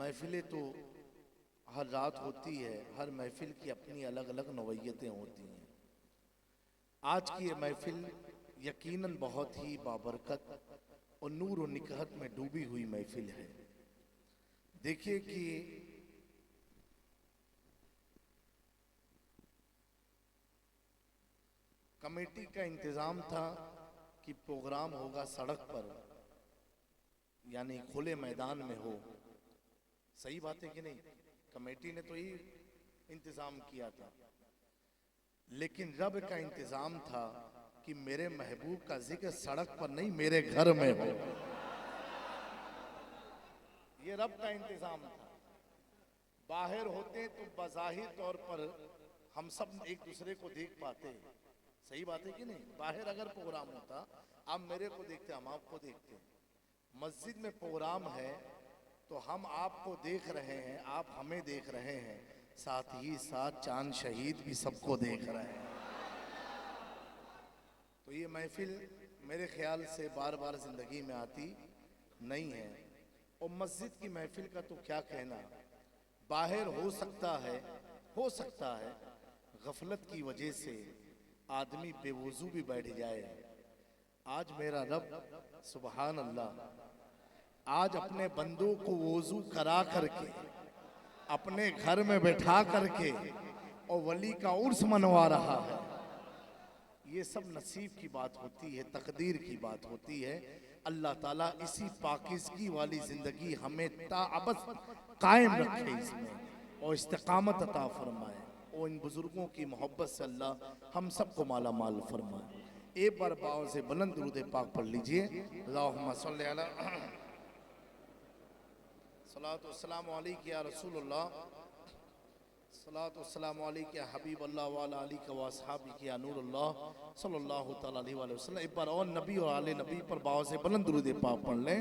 महफिलें तो हर रात होती है, हर महफिल की अपनी अलग अलग नौयतें होती हैं। आज की ये महफिल यकीनन बहुत ही बाबरकत और नूर और निकहत में डूबी हुई महफिल है। देखिए कि कमेटी का इंतजाम था कि प्रोग्राम होगा सड़क पर, यानी खुले मैदान में हो। सही बात है कि नहीं? कमेटी ने तो ही इंतजाम किया था, लेकिन रब का इंतजाम था कि मेरे महबूब का जिक्र सड़क पर नहीं, मेरे घर में हो। ये रब का इंतजाम था। बाहर होते तो बज़ाहिर तौर पर हम सब एक दूसरे को देख पाते। सही बात है कि नहीं? बाहर अगर प्रोग्राम होता, आप मेरे को देखते, हम आपको देखते। मस्जिद में प्रोग्राम है तो हम आपको देख रहे हैं, आप हमें देख रहे हैं, साथ ही साथ चांद शहीद भी सबको देख रहे हैं। तो ये महफिल मेरे ख्याल से बार बार जिंदगी में आती नहीं है। और मस्जिद की महफिल का तो क्या कहना, बाहर हो सकता है गफलत की वजह से आदमी बेवुजू भी बैठ जाए। आज मेरा रब सुबहान अल्लाह आज अपने बंदों को वुजू करा करके अपने घर में बैठा करके और वली का उर्स मनवा रहा है। ये सब नसीब की बात होती है, तकदीर की बात होती है। अल्लाह ताला इसी पाकिज़गी वाली जिंदगी हमें ताअबद कायम रखे इसमें और इस्तिकामत अता फरमाए और इन बुजुर्गों की मोहब्बत से अल्लाह हम सबको माला माल फरमाए। एक बार बाव से बुलंद दुरूद पाक पढ़ लीजिए। अल्लाहुम्मा सल्ली अला सलातो वस्सलामु अलैका या रसूलुल्लाह, सलातो वस्सलामु अलैका या हबीबल्लाह व अला आलिका व अस्हाबिका या नूरुल्लाह सल्लल्लाहु तआला अलैहि वसल्लम। एक बार और नबी और आले नबी पर बाव से बुलंद दुरूद पाक पढ़ लें।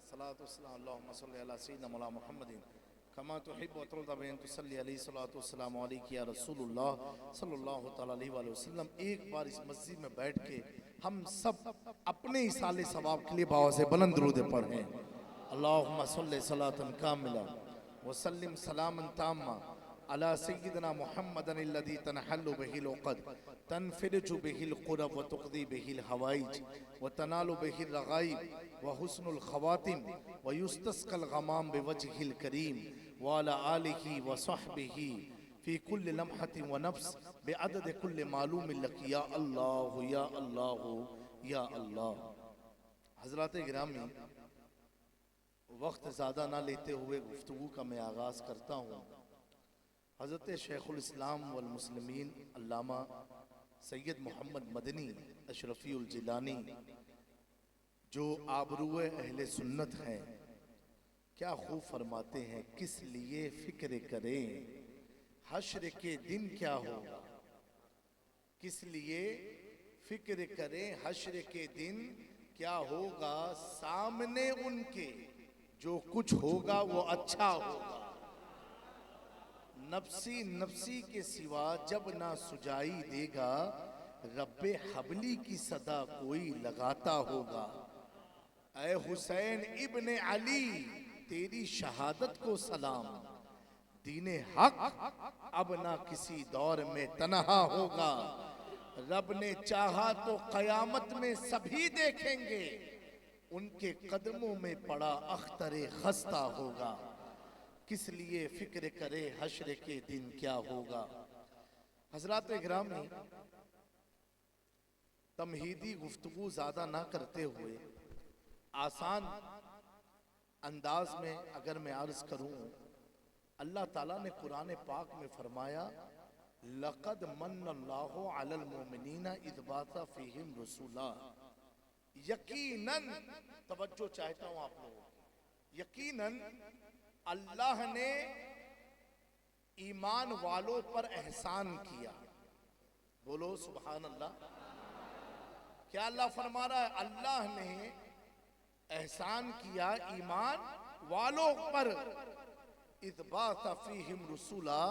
सलातो वस्सलामु अल्लाहुम्मा सल्ली अला सय्यिदिना मौलाना मुहम्मदिन कमा तुहिब्बु व तुरदा बिन तुसल्ली अलैहि सलातो वस्सलामु अलैका या रसूलुल्लाह सल्लल्लाहु तआला अलैहि वसल्लम। एक बार इस मस्जिद में बैठ के हम सब अपने इसाले सवाब के लिए बाव से बुलंद दुरूद पढ़ें। अल्लाहुम्मा सल्ली सलातन कामिला व सल्लिम सलामन ताम्मा अला सय्यिदिना मुहम्मदिन अल्लज़ी तनहल्लु बिहिल उक़द तनफ़रिजु बिहिल क़ुरब व तुक़दी बिहिल हवाइज व तनालु बिहिल रग़ाइब व हुस्नुल ख़वातिम व युस्तस्क़ल ग़माम बिवजहिल करीम व अला आलिहि व सहबिहि फ़ी कुल्लि लम्हतिन व नफ़्स बिअदद कुल्लि मालूमिन लक या अल्लाह या अल्लाह या अल्लाह। हज़रात गिरामी, वक्त ज़्यादा ना लेते हुए गुफ्तगू का मैं आगाज़ करता हूँ। हज़रत शेखुल इस्लाम वल मुस्लिमीन अल्लामा सैयद मोहम्मद मदनी अशरफीउल जिलानी, जो आबरूए अहले सुन्नत हैं, क्या खूब फरमाते हैं, किस लिए फिक्र करें हश्र के दिन क्या होगा। किस लिए फिक्र करें हश्र के दिन क्या होगा, सामने उनके जो कुछ होगा वो अच्छा होगा। नफ्सी नफ्सी के सिवा जब ना सुजाई देगा, रब्बे हबली की सदा कोई लगाता होगा। ऐ हुसैन इब्ने अली तेरी शहादत को सलाम, दीने हक अब ना किसी दौर में तनहा होगा। रब ने चाहा तो कयामत में सभी देखेंगे, उनके कदमों में पड़ा अख्तरे खस्ता होगा। किस लिए फिक्र करे हश्र के दिन क्या होगा। हजरात इकरामी, तमहीदी गुफ्तगू ज्यादा ना करते हुए आसान अंदाज में अगर मैं अर्ज करूं, अल्लाह ताला ने कुरान पाक में फरमाया, लक़द मन्नल्लाहु अलल मोमिनीना इज़ बाअसा फ़ीहिम रसूला। यकीनन, तवज्जो चाहता हूं आप लोगों, यकीनन अल्लाह ने ईमान वालों पर एहसान किया। बोलो सुभान अल्लाह। क्या अल्लाह फरमा रहा है? अल्लाह ने एहसान किया ईमान वालों पर। इज़ बाअसा फ़ीहिम रसूला,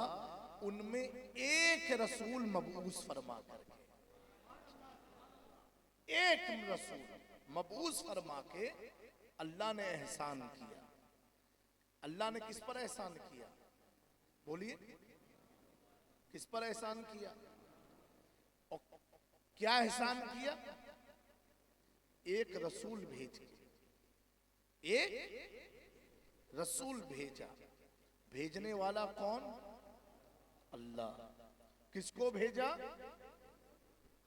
उनमें एक रसूल मबऊस फरमा करके, एक रसूल। मबूस फरमा के अल्लाह ने एहसान किया। अल्लाह ने किस पर एहसान किया? बोलिए, किस पर एहसान किया? और क्या एहसान किया? एक रसूल भेज के, एक रसूल भेजा। भेजने वाला कौन? अल्लाह। किसको भेजा?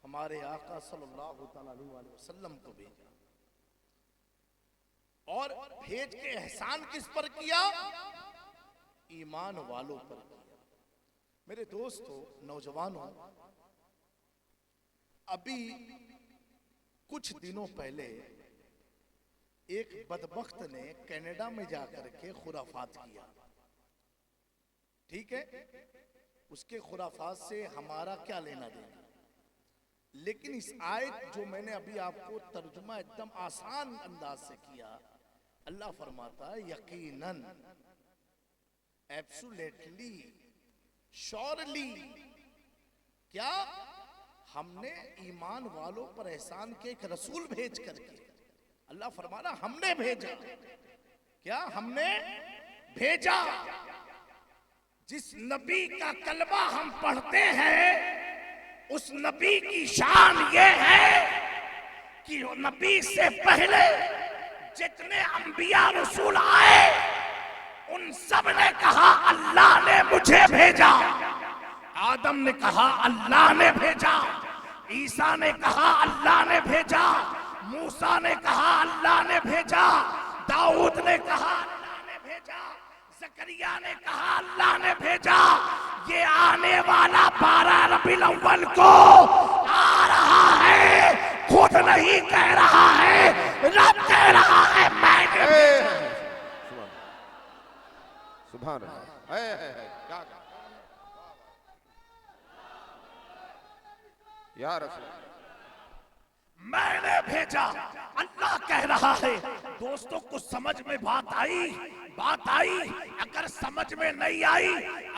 हमारे आका सल्लल्लाहु अलैहि वसल्लम को भेजा। और भेज के एहसान किस पर किया? ईमान वालों पर किया। मेरे दोस्तों, नौजवानों, अभी कुछ दिनों पहले एक बदबख्त ने कनाडा में जाकर के खुराफात किया। ठीक है, उसके खुराफात से हमारा क्या लेना देना। लेकिन इस आयत जो मैंने अभी आपको तर्जुमा एकदम आसान अंदाज से किया, अल्लाह फरमाता है यकीनन, एब्सोल्युटली, श्योरली, क्या हमने ईमान वालों पर एहसान के एक रसूल भेज करके। अल्लाह फरमा रहा हमने भेजा। क्या हमने भेजा? जिस नबी का कलमा हम पढ़ते हैं, उस नबी की शान ये है कि वो नबी से पहले जितने अंबिया रसूल आए, उन सब ने कहा अल्लाह ने मुझे भेजा। आदम ने कहा अल्लाह ने भेजा, ईसा ने कहा अल्लाह ने भेजा, मूसा ने कहा अल्लाह ने भेजा, दाऊद ने कहा अल्लाह ने भेजा, जकरिया ने कहा अल्लाह ने भेजा। ये आने वाला 12 रबीउल अव्वल को आ रहा है, खुद नहीं कह रहा है, रब कह रहा है मैंने भेजा। सुभान अल्लाह। क्या या रसूल, मैंने भेजा, अल्लाह कह रहा है। दोस्तों को समझ में बात आई? बात आई? अगर समझ में नहीं आई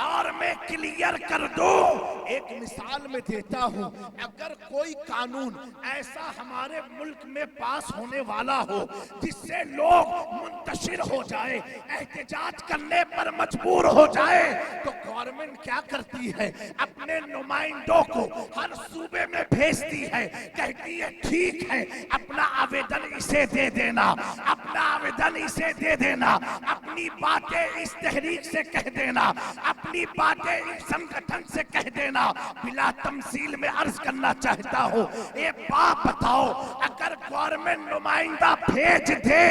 और मैं क्लियर कर दूं, एक मिसाल में देता हूं। अगर कोई कानून ऐसा हमारे मुल्क में पास होने वाला हो जिससे लोग मुंतशिर हो जाए, एहतजाज करने पर मजबूर हो जाए, तो गवर्नमेंट क्या करती है? अपने नुमाइंदों को हर सूबे में भेजती है, कहती है ठीक है, अपना आवेदन इसे दे देना, अपना आवेदन इसे दे देना, अपनी बातें इस तहरीक से कह देना, अपनी बातें इस संगठन से कह देना। बिला तमसील में अर्ज करना चाहता हूँ, एक बात बताओ, अगर गवर्नमेंट नुमाइंदा भेज दे,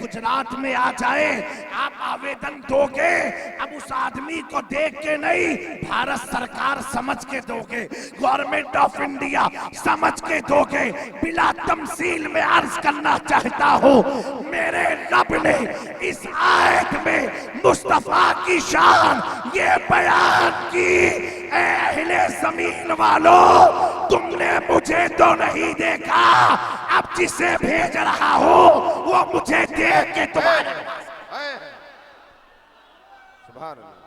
गुजरात में आ जाए, आप आवेदन दोगे? अब उस आदमी को देख के नहीं, भारत सरकार समझ के दोगे, गवर्नमेंट ऑफ इंडिया समझ के दोगे। बिला तमसील में अर्ज करना चाहता हूँ, मेरे रब ने इस आयत में मुस्तफा की शान ये बयान की, ऐ अहले जमीन वालों, तुमने मुझे तो नहीं देखा, अब जिसे भेज रहा हूँ वो मुझे देख के तुम्हारे सुभान अल्लाह।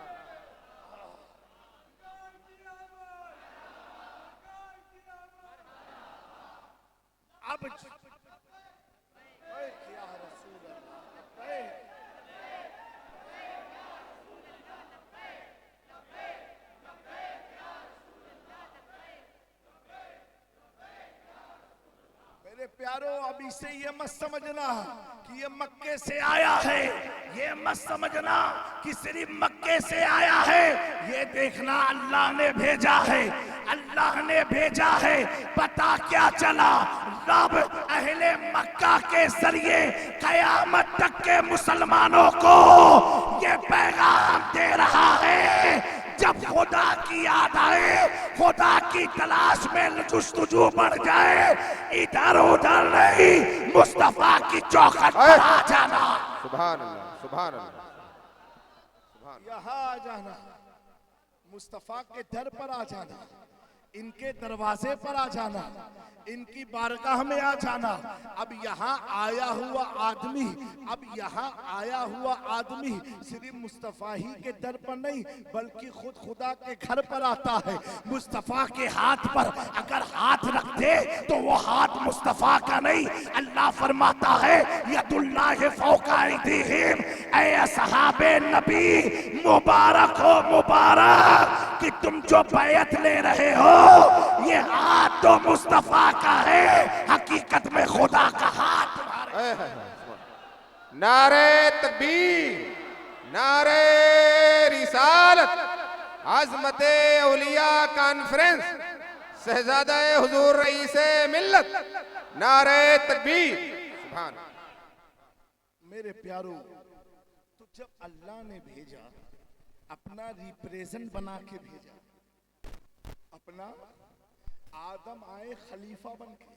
अब मेरे प्यारो, अभी से ये मत समझना कि ये मक्के से आया है, ये मत समझना कि सिर्फ मक्के से आया है। ये देखना अल्लाह ने भेजा है, अल्लाह ने भेजा है। पता क्या चला? रब अहले मक्का के जरिए कयामत तक के मुसलमानों को ये पैगाम दे रहा है, जब खुदा की याद आए, खुदा की तलाश में जुस्तजू बढ़ जाए, इधर उधर नहीं, मुस्तफा की चौखट पर आ जाना। सुभान अल्लाह, सुभान अल्लाह, यहाँ आ जाना, मुस्तफा के दर पर आ जाना। इनके दरवाजे पर आ जाना, इनकी बारगाह में आ जाना। अब यहाँ आया हुआ आदमी सिर्फ मुस्तफा ही के दर पर नहीं बल्कि खुद खुदा के घर पर आता है। मुस्तफा के हाथ पर अगर हाथ रख दे तो वो हाथ मुस्तफा का नहीं, अल्लाह फरमाता है यदुल्लाहि फौका ऐदीहिम, ऐ असहाबे नबी मुबारक हो, मुबारक कि तुम जो बैयत ले रहे हो ये हाथ तो मुस्तफा का है, हकीकत में खुदा का हाथ तुम्हारे। नारे तकबीर, नारे रिसालत, आज़मते औलिया कॉन्फ्रेंस, शहजादा हुजूर रईसे मिल्लत, नारे तकबीर। सुभान। मेरे प्यारो, तो जब अल्लाह ने भेजा अपना रिप्रेजेंट बना के भेजा, अपना आदम आए खलीफा बन के,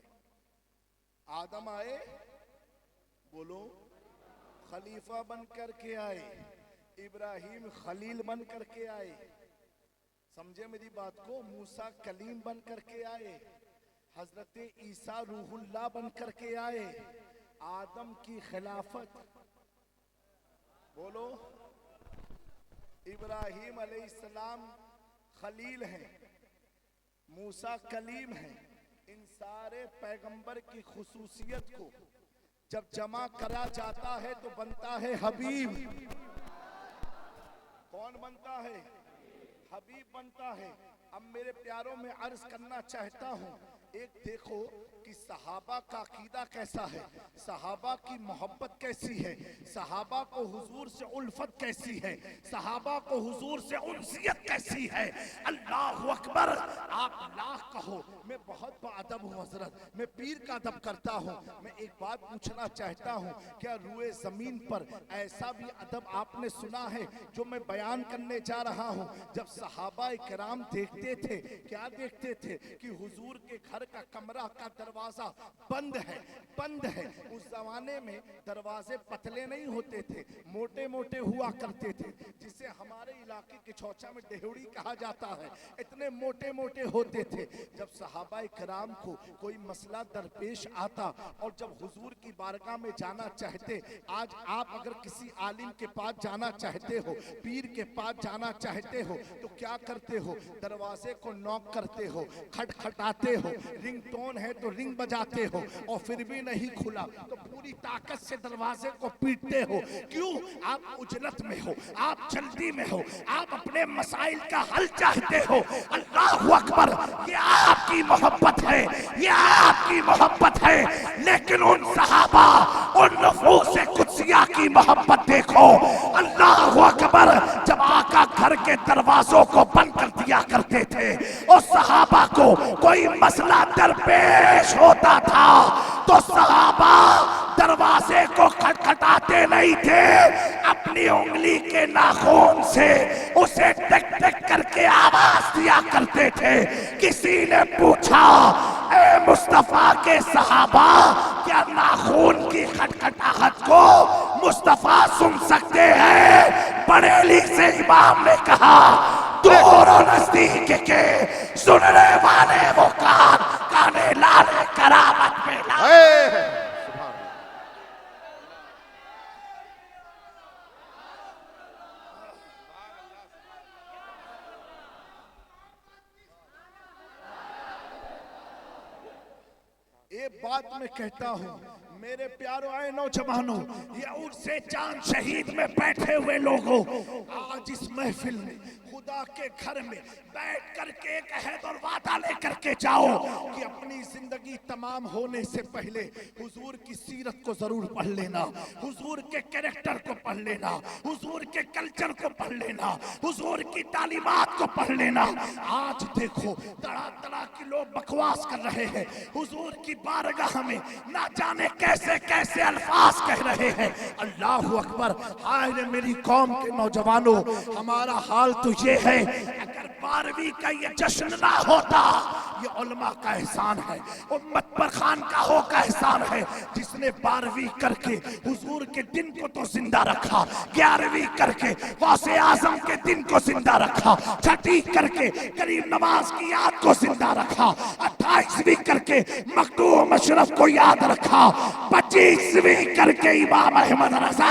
आदम आए बोलो खलीफा बन करके आए, इब्राहिम खलील बन करके आए, समझे मेरी बात को, मूसा कलीम बन करके आए, हजरत ईसा रूहुल्लाह बन करके आए, आदम की खिलाफत बोलो, इब्राहिम अलैहिस्सलाम खलील हैं, मूसा कलीम है। इन सारे पैगंबर की खुसूसियत को जब जमा करा जाता है तो बनता है हबीब। कौन बनता है? हबीब बनता है। अब मेरे प्यारों में अर्ज करना चाहता हूँ, एक देखो कि सहाबा का अकीदा कैसा है, सहाबा की मोहब्बत कैसी है, सहाबा को हुजूर से उल्फत कैसी है, सहाबा को हुजूर से उनसियत कैसी है। अल्लाह अकबर। आप लाख कहो, मैं बहुत बाअदब हूँ हजरत, मैं पीर का अदब करता हूँ। मैं एक बात पूछना चाहता हूँ, क्या रुए जमीन पर ऐसा भी अदब आपने सुना है जो मैं बयान करने जा रहा हूँ? जब सहाबा किराम देखते थे, क्या देखते थे कि हुजूर के घर का कमरा का दरवाजा बंद है। उस जमाने में दरवाजे पतले नहीं होते थे, मोटे मोटे हुआ करते थे, जिसे हमारे इलाके के चौचा में डेहड़ी कहा जाता है। इतने मोटे मोटे होते थे। जब सहाबा किराम को कोई मसला दरपेश आता और जब हुजूर की बारगाह में जाना चाहते, आज आप अगर किसी आलिम के पास जाना चाहते हो, पीर के पास जाना चाहते हो, तो क्या करते हो? दरवाजे को नॉक करते हो, खटखटाते हो, रिंग टोन है तो रिंग बजाते हो, और फिर भी नहीं खुला तो पूरी ताकत से दरवाजे को पीटते हो। क्यों? आप उजलत में हो, आप जल्दी में हो, आप अपने मसाइल का हल चाहते हो। अल्लाहु अकबर। ये आपकी मोहब्बत है, ये आपकी मोहब्बत है। लेकिन उन सहाबा, उन नफूस कुदसिया की मोहब्बत देखो। अल्लाहु अकबर। जब आका घर के दरवाजों को बंद कर दिया करते थे और सहाबा को कोई मसला दरपेश होता था तो सहाबा दरवाजे को खटखटाते नहीं थे, अपनी उंगली के नाखून से उसे टिक टिक करके आवाज दिया करते थे। किसी ने पूछा, ए मुस्तफा के सहाबा, क्या नाखून की खटखटाहट को मुस्तफा सुन सकते हैं? बरेली से इमाम ने कहा, दूर और नजदीक के सुनने वाले वो काने लाले करामत में लाए। एक बात मैं कहता हूँ मेरे प्यारों आए नौजवानों, यहूद से चांद शहीद में बैठे हुए लोगों, आज इस महफिल में खुदा के घर में बैठ करके एक अहद और वादा लेकर के जाओ कि अपनी जिंदगी तमाम होने से पहले हुजूर की सीरत को जरूर पढ़ लेना, हुजूर के कैरेक्टर को पढ़ लेना, हुजूर के कल्चर को पढ़ लेना, हुजूर की तालीमात को पढ़ लेना। आज देखो तरह तरह के लोग बकवास कर रहे हैं, हुजूर की बारगाह में ना जाने कैसे कैसे अल्फाज कह रहे हैं। अल्लाहु अकबर। हाय रे मेरी कौम के नौजवानों, हमारा हाल तो ये हैं, अगर 12वीं का ये जश्न ना होता, ये उलमा का एहसान है, उम्मत पर खानकाहों का एहसान है, जिसने 12वीं करके हुजूर के दिन को तो जिंदा रखा, 11वीं करके गौसे आजम के दिन को जिंदा रखा, 6ठी करके करीम नवाज की याद को जिंदा रखा, 28वीं करके मखदूम अशरफ को याद रखा, 25वीं करके इमाम अहमद रजा।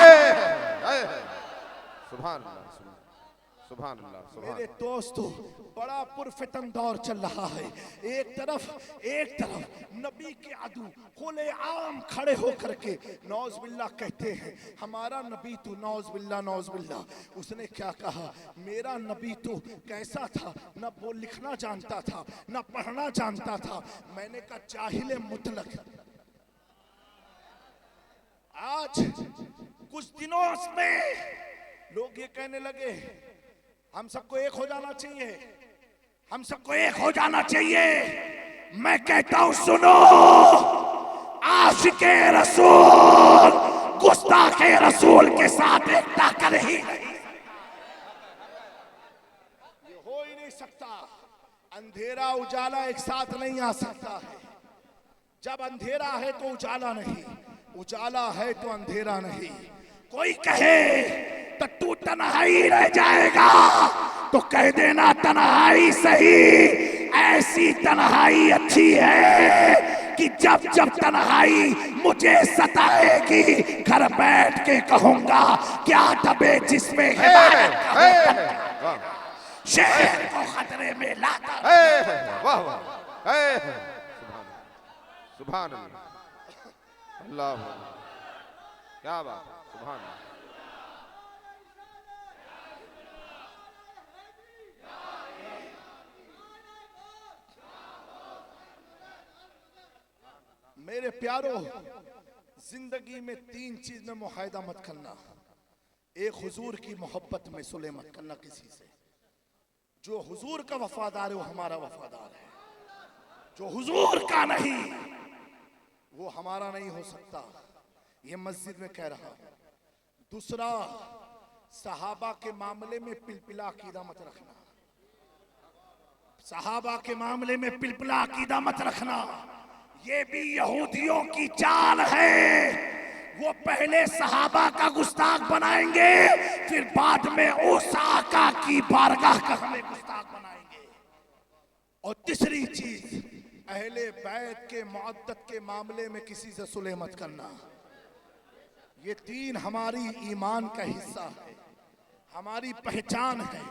सुभान अल्लाह, सुभान अल्लाह, सुभान। मेरे दोस्तों, बड़ा पुरफितन दौर चल रहा है। एक तरफ नबी के अदू खुले आम खड़े होकर के नौज बिल्ला कहते हैं हमारा नबी तो नौज बिल्ला। उसने क्या कहा, मेरा नबी तो कैसा था, न वो लिखना जानता था, न पढ़ना जानता था। मैंने कहा जाहिल मुतलक। आज कुछ दिनों में लोग ये कहने लगे हम सबको एक हो जाना चाहिए, हम सबको एक हो जाना चाहिए। मैं कहता हूं सुनो, आशिके रसूल गुस्ताखे रसूल के साथ एकता कर ही नहीं, ये हो ही नहीं सकता। अंधेरा उजाला एक साथ नहीं आ सकता है। जब अंधेरा है तो उजाला नहीं, उजाला है तो अंधेरा नहीं। कोई कहे तो तू तन्हाई रह जाएगा, तो कह देना तन्हाई सही, ऐसी तन्हाई अच्छी है कि जब जब तन्हाई मुझे सताएगी, घर बैठ के कहूंगा क्या दबे जिसमें हिमायत का शेर को खतरे में लाता। वाह वाह, सुभान अल्लाह, अल्लाह, क्या बात, सुभान अल्लाह। मेरे प्यारो, जिंदगी में 3 चीज में मुआहदा मत करना। एक, हुजूर की मोहब्बत में सुलह मत करना किसी से। जो हुजूर का वफादार है वो हमारा वफादार है, जो हुजूर का नहीं वो हमारा नहीं हो सकता। ये मस्जिद में कह रहा हूं। दूसरा, सहाबा के मामले में पिलपिला अकीदा मत रखना। सहाबा के मामले में पिलपिला अकीदा मत रखना। ये भी यहूदियों की चाल है। वो पहले सहाबा का गुस्ताख बनाएंगे, फिर बाद में उस आका की बारगाह का हमें गुस्ताख बनाएंगे। और तीसरी चीज, अहले बैत के मुअद्दत के मामले में किसी से सुलह मत करना। ये 3 हमारी ईमान का हिस्सा है, हमारी पहचान है,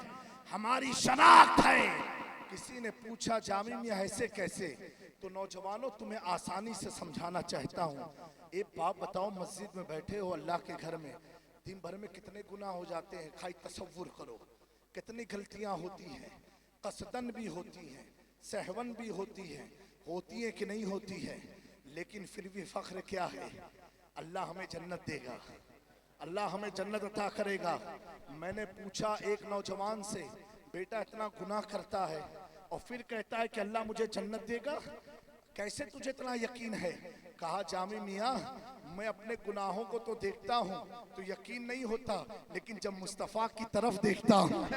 हमारी शनाख्त है। किसी ने पूछा जामी मियां ऐसे कैसे, तो नौजवानों तुम्हें आसानी से समझाना चाहता हूँ। एक बात बताओ, मस्जिद में बैठे हो अल्लाह के घर में, दिन भर में कितने गुनाह हो जाते हैं। खाई तसव्वुर करो कितनी गलतियां होती हैं, कसदन भी होती हैं, सहवन भी होती है कि नहीं होती है। लेकिन फिर भी फख्र क्या है, अल्लाह हमें जन्नत देगा, अल्लाह हमें जन्नत अता करेगा। मैंने पूछा एक नौजवान से, बेटा इतना गुनाह करता है और फिर कहता है कि अल्लाह मुझे जन्नत देगा, कैसे तुझे इतना यकीन है? कहा जामी मियाँ, मैं अपने गुनाहों को तो देखता हूँ तो यकीन नहीं होता, लेकिन जब मुस्तफ़ा की तरफ देखता हूँ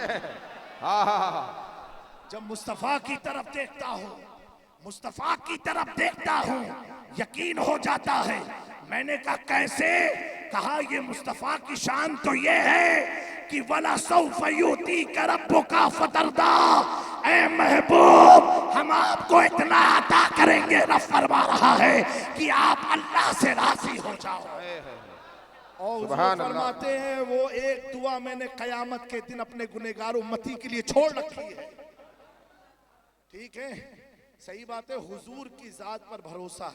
जब मुस्तफ़ा की तरफ देखता हूँ, मुस्तफ़ा की तरफ देखता हूँ, यकीन हो जाता है। मैंने कहा कैसे? कहा ये मुस्तफ़ा की शान तो ये है कि वला सौफ युती का रब्बुका फतरदा, ऐ महबूब हम आपको इतना अता करेंगे, रब फरमा रहा है कि आप अल्लाह से राजी हो जाओ। और फरमाते हैं वो एक दुआ मैंने कयामत के दिन अपने गुनहगार उम्मती के लिए छोड़ रखी है। ठीक है, सही बात है। हुजूर की जात पर भरोसा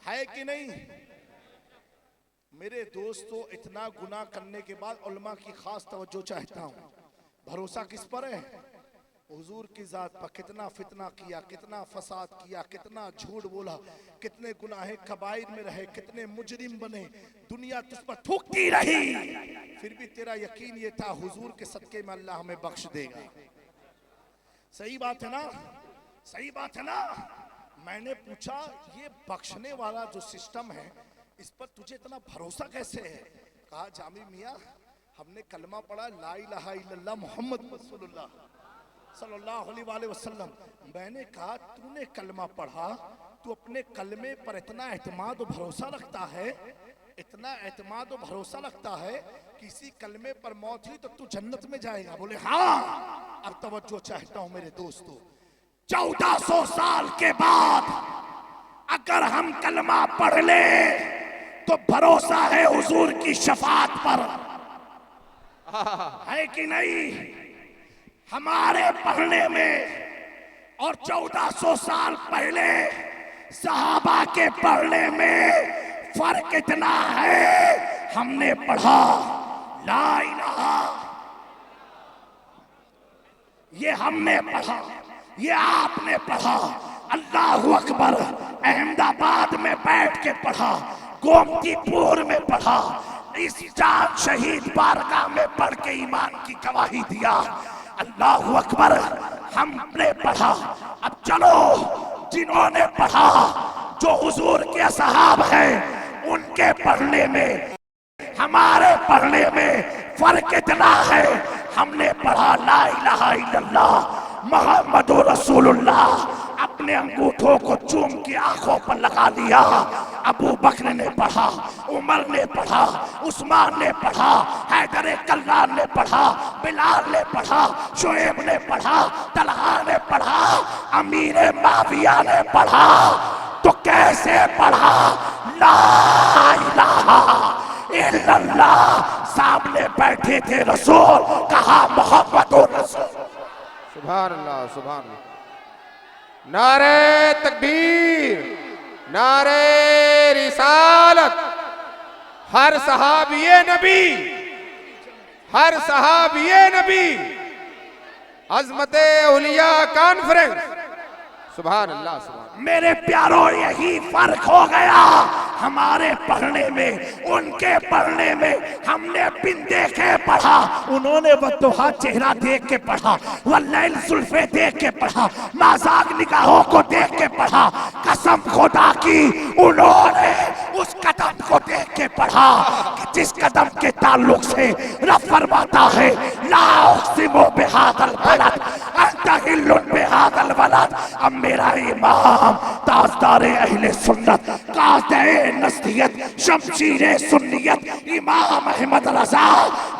है कि नहीं? मेरे दोस्तों, इतना गुनाह करने के बाद उलमा की खास तवज्जो चाहता हूँ। भरोसा किस पर है? हुजूर की जात पर। कितना फितना किया, कितना फसाद किया, कितना झूठ बोला, कितने गुनाहे कबाइर में रहे, कितने मुजरिम बने, दुनिया तुझ पर थूकती रही, फिर भी तेरा यकीन ये था हुजूर के सदके में अल्लाह हमें बख्श देगा। सही बात है ना? सही बात है ना? मैंने पूछा ये बख्शने वाला जो सिस्टम है, इस पर तुझे इतना भरोसा कैसे है? कहा जामी मियाँ, हमने कलमा पढ़ा ला इलाहा इल्लल्लाह मोहम्मद रसूलुल्लाह सल्लल्लाहु अलैहि वसल्लम। मैंने कहा तूने कलमा पढ़ा, तू अपने कलमे पर इतना एतमाद और भरोसा रखता है, इतना एतमाद और भरोसा रखता है, किसी कलमे पर मौत हुई तो तू जन्नत में जाएगा। बोले हाँ। अब तवज्जो चाहता हूं मेरे दोस्तों, 1400 साल के बाद अगर हम कलमा पढ़ ले तो भरोसा है हुजूर की शफाअत पर, है कि नहीं? हमारे पढ़ने में और 1400 साल पहले सहाबा के पढ़ने में फर्क इतना है। हमने पढ़ा ला इलाहा, ये हमने पढ़ा, ये आपने पढ़ा, अल्लाहु अकबर अहमदाबाद में बैठ के पढ़ा, गोमतीपुर में पढ़ा, इस जान शहीद बारगाह में पढ़ के ईमान की गवाही दिया। अल्लाहु अकबर हमने पढ़ा। अब चलो जिन्होंने पढ़ा, जो हुजूर के असहाब हैं, उनके पढ़ने में हमारे पढ़ने में फर्क इतना है। हमने पढ़ा ला इलाहा इल्लल्लाह मोहम्मदुर रसूलुल्लाह, अपने अंगूठों को चूम के आंखों पर लगा लिया। अबू बकर ने पढ़ा, उमर ने पढ़ा, उस्मान ने पढ़ा, हैदर कल्लार ने पढ़ा, बिलाल ने पढ़ा, शुएब ने पढ़ा, तलहा ने पढ़ा, अमीर माविया ने पढ़ा। तो कैसे पढ़ा ला इलाहा इल्लल्लाह? सामने बैठे थे रसूल, कहा मोहम्मदुर रसूल। सुभान अल्लाह, सुभान अल्लाह। नारे तकबीर, नारे रिसालत। हर सहाबिये नबी, हर सहाबिये नबी। अज़मते औलिया कॉन्फ्रेंस। सुभान अल्लाह, सुभान। मेरे प्यारों यही फर्क हो गया हमारे पढ़ने में, उनके पढ़ने में। हमने बिन देखे पढ़ा, उन्होंने वद्दुहा चेहरा देख के पढ़ा, वल्लैल जुल्फे देख के पढ़ा, नाज़ाक निगाहों को देख के पढ़ा। कसम खुदा की उन्होंने उस कदम को देख के पढ़ा कि जिस कदम के ताल्लुक से रब फरमाता है ला उक़सिमु बिहादल बलद अंता हिल्लुन बिहादल बलद। अब मेरा इमाम ताजदारे अहले सुन्नत, काज़े नस्तियत, शमशीरे सुन्नियत, इमाम अहमद रज़ा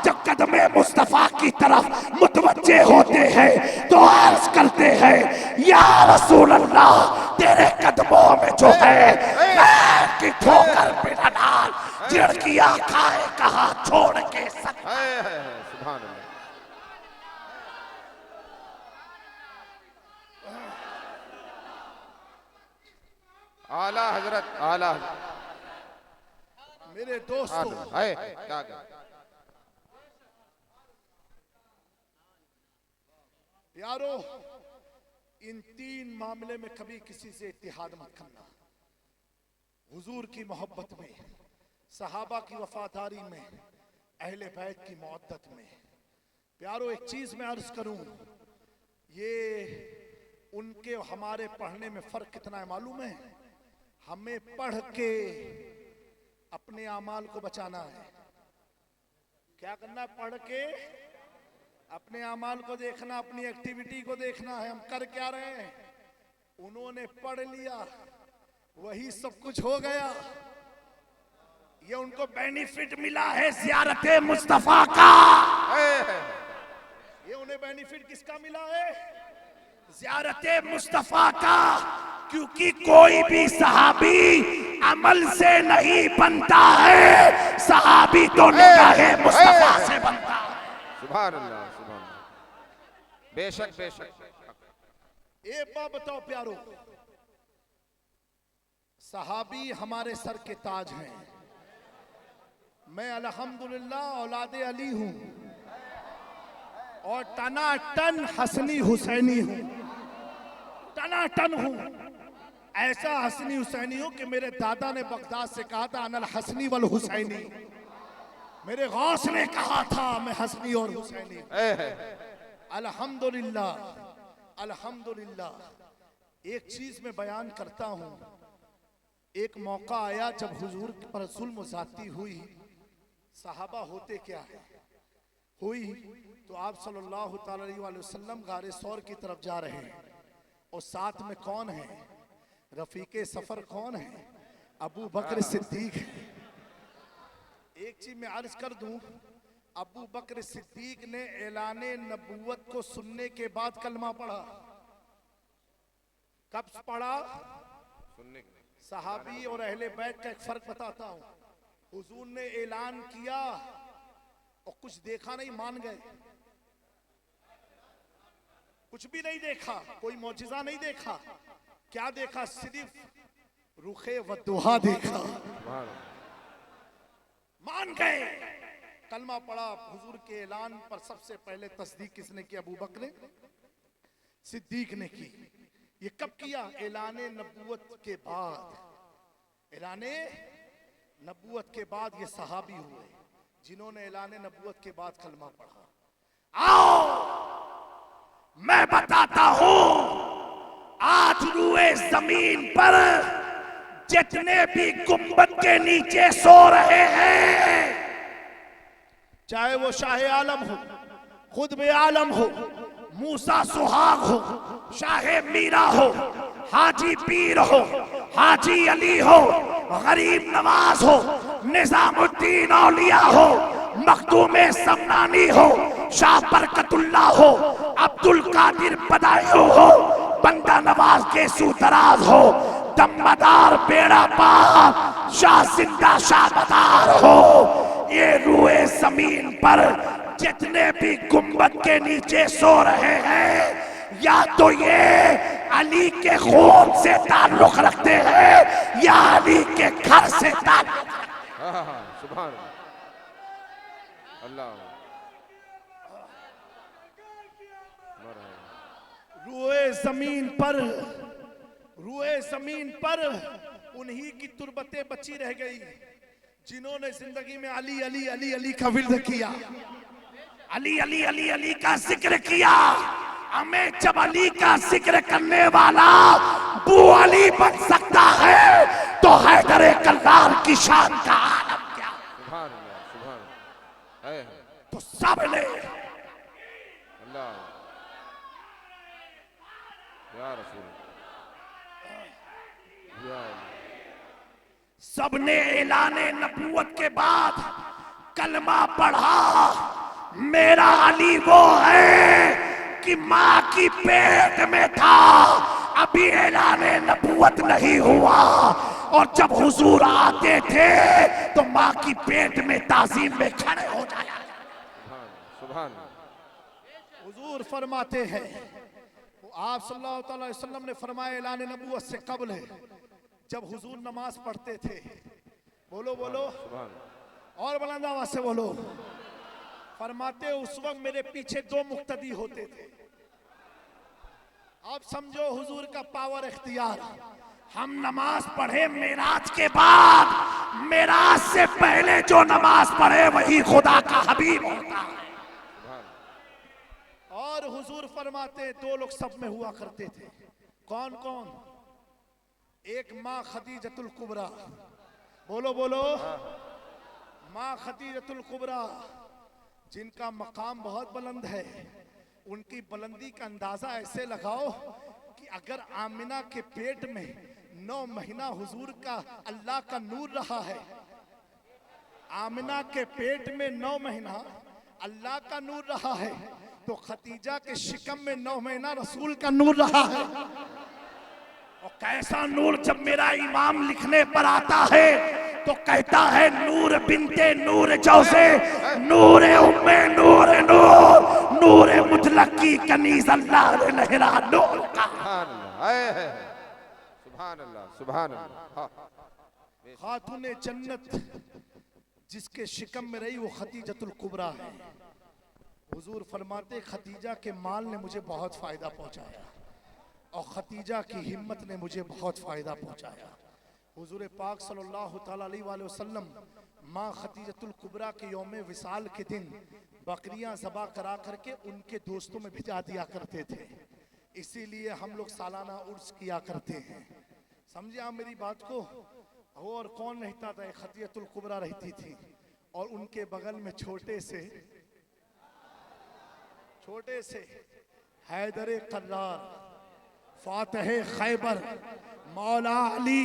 जब कदमे मुस्तफ़ा की तरफ मुतवज्जे होते हैं तो अर्ज करते हैं या रसूल अल्लाह, तेरे कदमों में जो है पैर की ठोकर पे न डाल, जिड़कियां खाए कहा छोड़ के सक। सुभान अल्लाह। आला हजरत, आला मेरे दोस्तों, है क्या क्या? यारो, इन तीन मामले में कभी किसी से इत्तेहाद मत करना। हुजूर की मोहब्बत में, सहाबा की वफादारी में, अहले बैत की मोहब्बत में। प्यारो, एक चीज मैं अर्ज करूं, ये उनके हमारे पढ़ने में फर्क कितना है मालूम है? हमें पढ़ के अपने आमाल को बचाना है। क्या करना है? पढ़ के अपने आमाल को देखना, अपनी एक्टिविटी को देखना है, हम कर क्या रहे हैं। उन्होंने पढ़ लिया, वही सब कुछ हो गया। ये उनको बेनिफिट मिला है ज़ियारत मुस्तफा का। ये उन्हें बेनिफिट किसका मिला है? ज़ियारत मुस्तफा का। क्योंकि कोई भी सहाबी अमल से नहीं बनता है, सहाबी तो निगाहे मुस्तफा से बनता है। सुभान अल्लाह, सुभान अल्लाह। बेशक बेशक। एक बात बताओ प्यारो, सहाबी हमारे सर के ताज हैं। मैं अल्हम्दुलिल्लाह औलादे अली हूं और टनाटन हसनी हुसैनी हूं, टनाटन हूं। ऐसा हसनी हुसैनी हूं कि मेरे दादा ने बगदाद से कहा था अनल हसनी वल हुसैनी। मेरे गौस ने कहा था मैं हसनी और हुसैनी। अल्हम्दुलिल्लाह, अल्हम्दुलिल्लाह। एक चीज मैं बयान करता हूं, एक मौका आया जब हुजूर पर जुल्म ज़्यादती हुई। सहाबा होते क्या है? हुई तो आप सल्लल्लाहु ताला अलैहि वसल्लम गारे सौर की तरफ जा रहे हैं और साथ में कौन है? रफीके सफर कौन है? अबू बकर सिद्दीक है। एक चीज मैं अर्ज कर दूं, अबू बकर सिद्दीक ने ऐलाने नबूवत को सुनने के बाद कलमा पढ़ा। कब पढ़ा? सुनने के लिए। सहाबी और अहले बैत का एक फर्क बताता हूं। हुजूर ने ऐलान किया और कुछ देखा नहीं, मान गए। कुछ भी नहीं देखा, कोई मौजिजा नहीं देखा। क्या देखा? सिर्फ रुखे वदुहा देखा, मान गए। कलमा पढ़ा। हुजूर के ऐलान पर सबसे पहले तस्दीक किसने की? अबू बकर सिद्दीक ने की। ये कब किया? ऐलाने नबूवत के बाद। ऐलाने नबूवत के बाद ये सहाबी हुए जिन्होंने ऐलाने नबूवत के बाद कलमा पढ़ा। आओ मैं बताता हूं, आज रुए जमीन पर जितने भी गुंबद के नीचे सो रहे हैं, चाहे वो शाह आलम हो, खुद में आलम हो, मूसा सुहाग हो, शाह मीरा हो, हाजी पीर हो, हाजी अली हो, गरीब नवाज हो, निजामुद्दीन औलिया हो, मखदूम समनानी हो, शाह बरकतुल्ला हो, अब्दुल कादिर बदायूं हो, बंदा नवाज के सूदराज हो, दम्मदार बेड़ा पार शाह जिंदा शाहदार हो। ये रुए जमीन पर जितने भी गुंबद के नीचे सो रहे हैं, या तो ये अली के खून से ताल्लुक रखते हैं या अली के घर से ताल्लुक। सुभान अल्लाह। रुए जमीन पर उन्हीं की तुरबतें बची रह गई जिन्होंने जिंदगी में अली अली अली अली का विर्द किया, अली अली अली अली का जिक्र किया। हमें जब अली का जिक्र करने वाला बू अली बन सकता है तो हैदर कल्लार की शान का आलम क्या? सुभान अल्लाह, सुभान अल्लाह। तो सबने अल्लाह या रसूल या सबने ऐलाने नबूवत के बाद कलमा पढ़ा। मेरा अली वो है कि माँ की पेट में था, अभी ऐलाने नबूवत नहीं हुआ, और जब हुजूर आते थे तो माँ की पेट में ताजीम में खड़े हो जाया। सुभान हुजूर फरमाते हैं, आप सल्लल्लाहु अलैहि वसल्लम ने फरमाया ऐलान नबूवत से कबल है, जब हुजूर नमाज पढ़ते थे, बोलो बोलो और बुलंद आवाज से बोलो, फरमाते उस वक्त मेरे पीछे दो मुक्तदी होते थे। आप समझो हुजूर का पावर इख्तियार। हम नमाज पढ़े मेराज के बाद, मेराज से पहले जो नमाज पढ़े वही खुदा का हबीब होता है। और हुजूर फरमाते दो लोग सब में हुआ करते थे। कौन कौन? एक माँ खदीजतुल कुबरा, बोलो बोलो, माँ खदीजतुल कुबरा, जिनका मकाम बहुत बुलंद है। उनकी बुलंदी का अंदाजा ऐसे लगाओ कि अगर आमिना के पेट में 9 महीना हुजूर का अल्लाह का नूर रहा है, आमिना के पेट में 9 महीना अल्लाह का नूर रहा है, तो खतीजा के शिकम में 9 महीना रसूल का नूर रहा है। और कैसा नूर! जब मेरा इमाम लिखने पर आता है तो कहता है नूर बिनते नूर जौसे, नूर उम्मे नूर नूर, नूर मुतलक की कनीज अल्लाह ने लहरा नूर का। सुभान अल्लाह, सुभान अल्लाह। खातूने जन्नत जिसके शिकम में रही वो खतीजतुल कुबरा है। हुजूर फरमाते खतीजा के माल ने मुझे बहुत फायदा पहुंचाया और खतीजा की हिम्मत ने मुझे बहुत फायदा पहुंचाया। हुजूर पाक सल्लल्लाहु ताला अलैहि वसल्लम माँ खतीजतुल कुबरा के यौम विसाल के दिन बकरियां ज़बा करा करके उनके दोस्तों में भिजा दिया करते थे। इसीलिए हम लोग सालाना उर्स किया करते हैं। समझे आप मेरी बात को? और कौन रहता था? खतीजतुल कुबरा रहती थी और उनके बगल में छोटे से छोटे से हैदर कर्रार, फातह खैबर, मौला अली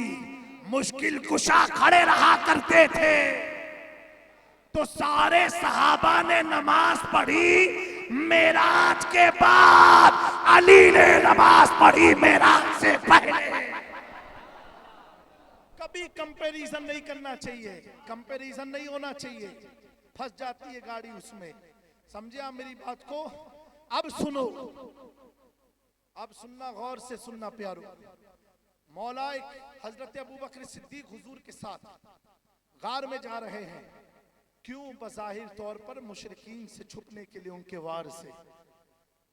मुश्किल कुशा खड़े रहा करते थे, तो सारे सहाबा ने नमाज पढ़ी मेराज के बाद, अली ने नमाज पढ़ी मेराज से पहले। कभी कंपैरिजन नहीं करना चाहिए, कंपैरिजन नहीं होना चाहिए, फंस जाती है गाड़ी उसमें। समझे आप मेरी बात को? अब सुनो, अब सुनना, गौर से सुनना प्यारो। मौला हजरत अबू बकर सिद्दीक हुजूर के साथ गार में जा रहे हैं। क्यों? बज़ाहिर तौर पर मुशरिकीन से छुपने के लिए, उनके वार से।